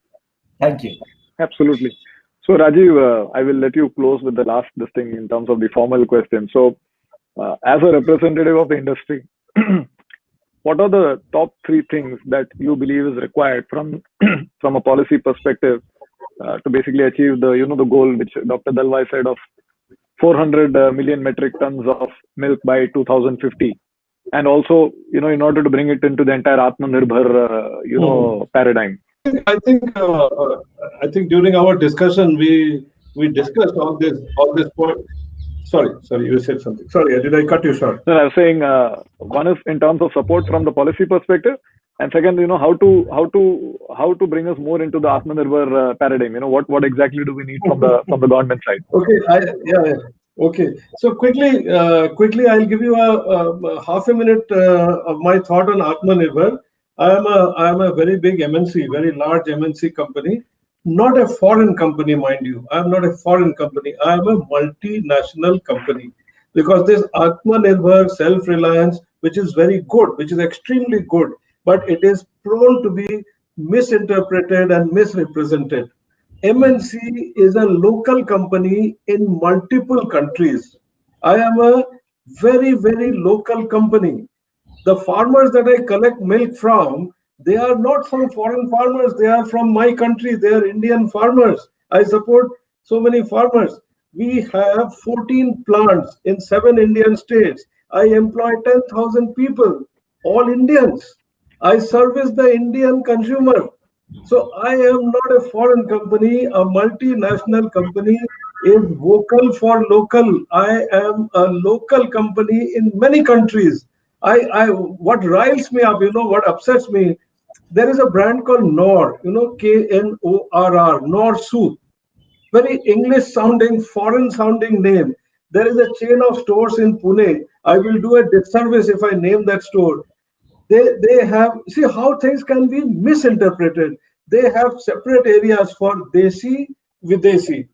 that. Thank you. Absolutely. So Rajiv, I will let you close with the last thing in terms of the formal question. So as a representative of the industry, what are the top 3 things that you believe is required from a policy perspective to basically achieve the the goal which Dr. Dalwai said of 400 million metric tons of milk by 2050, and also in order to bring it into the entire Atmanirbhar paradigm. I think during our discussion we discussed all this point. Sorry, you said something. Sorry, did I cut you short? So I was saying one is in terms of support from the policy perspective, and second, how to bring us more into the Atmanirbhar paradigm. What exactly do we need from the government side? Okay, okay. So quickly, I'll give you a half a minute of my thought on Atmanirbhar. I am a very big MNC, very large MNC company, not a foreign company, mind you. I am not a foreign company. I am a multinational company, because this Atmanirbhar self-reliance, which is very good, which is extremely good, but it is prone to be misinterpreted and misrepresented. MNC is a local company in multiple countries. I am a very, very local company. The farmers that I collect milk from, they are not from foreign farmers. They are from my country. They are Indian farmers. I support so many farmers. We have 14 plants in 7 Indian states. I employ 10,000 people, all Indians. I service the Indian consumer. So I am not a foreign company. A multinational company is vocal for local. I am a local company in many countries. What riles me up, what upsets me, there is a brand called Knorr, Knorr, Knorr Soup. Very English sounding, foreign sounding name. There is a chain of stores in Pune. I will do a disservice if I name that store. They have, see how things can be misinterpreted. They have separate areas for Desi, Videsi.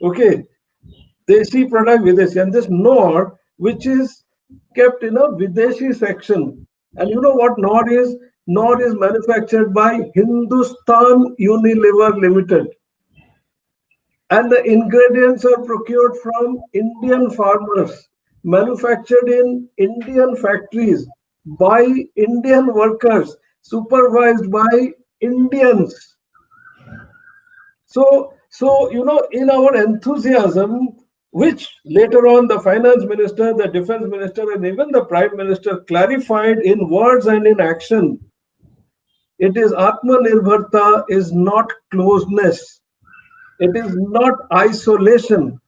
Okay. Desi product, Videsi. And this Knorr, which is kept in a Videshi section. And you know what Knorr is? Knorr is manufactured by Hindustan Unilever Limited. And the ingredients are procured from Indian farmers, manufactured in Indian factories by Indian workers, supervised by Indians. So in our enthusiasm, which later on the finance minister, the defense minister, and even the prime minister clarified in words and in action, it is Atmanirbharta is not closeness. It is not isolation.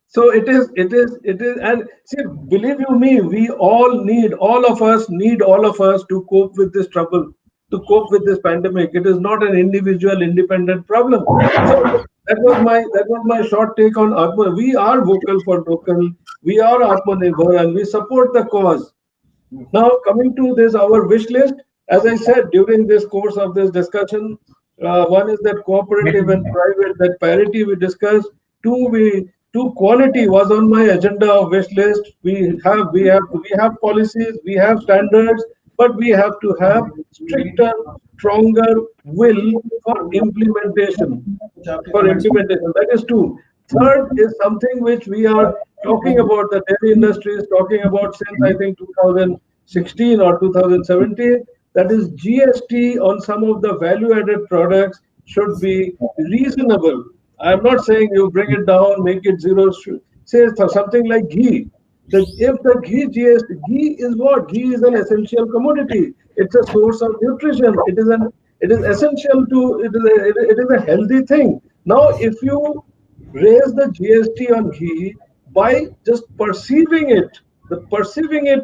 So it is, and see, believe you me, we all need, all of us to cope with this trouble, to cope with this pandemic. It is not an individual independent problem. So that was my short take on Atma. We are vocal for local, we are Atmanirbhar, and we support the cause. Now coming to this, our wish list, as I said during this course of this discussion, one is that cooperative and private, that parity we discussed. Two, quality was on my agenda of wish list. We have policies, we have standards, but we have to have stricter, stronger will for implementation. That is 2. Third is something which we are talking about, the dairy industry is talking about since I think 2016 or 2017. That is GST on some of the value-added products should be reasonable. I'm not saying you bring it down, make it zero. Say something like ghee. If the ghee GST, ghee is what? Ghee is an essential commodity. It's a source of nutrition. It is essential to. It is a healthy thing. Now, if you raise the GST on ghee by just perceiving it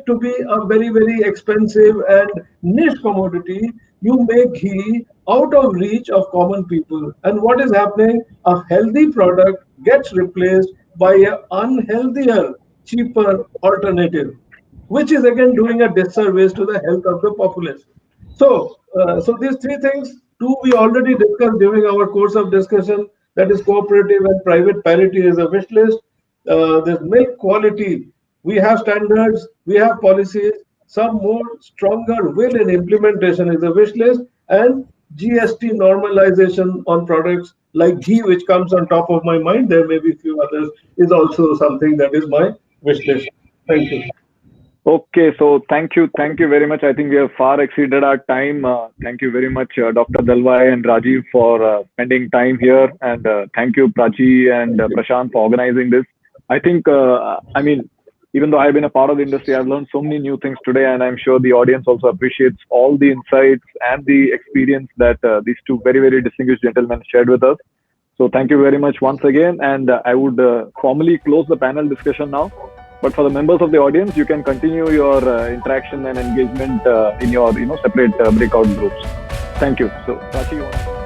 to be a very, very expensive and niche commodity, you make ghee out of reach of common people. And what is happening? A healthy product gets replaced by an unhealthier, cheaper alternative, which is again doing a disservice to the health of the populace. So these 3 things, 2 we already discussed during our course of discussion, that is cooperative and private parity is a wish list. There's milk quality. We have standards, we have policies, some more stronger will in implementation is a wish list, and GST normalization on products like ghee, which comes on top of my mind. There may be a few others, is also something that is my wish list. Thank you. Okay, so thank you very much. I think we have far exceeded our time. Thank you very much, Dr. Dalwai and Rajiv, for spending time here, and thank you, Prachi and Prashant, for organizing this. I think, I mean, even though I've been a part of the industry, I've learned so many new things today, and I'm sure the audience also appreciates all the insights and the experience that these two very, very distinguished gentlemen shared with us. So thank you very much once again, and I would formally close the panel discussion now. But for the members of the audience, you can continue your interaction and engagement in your separate breakout groups. Thank you. So, Prachi, you want to...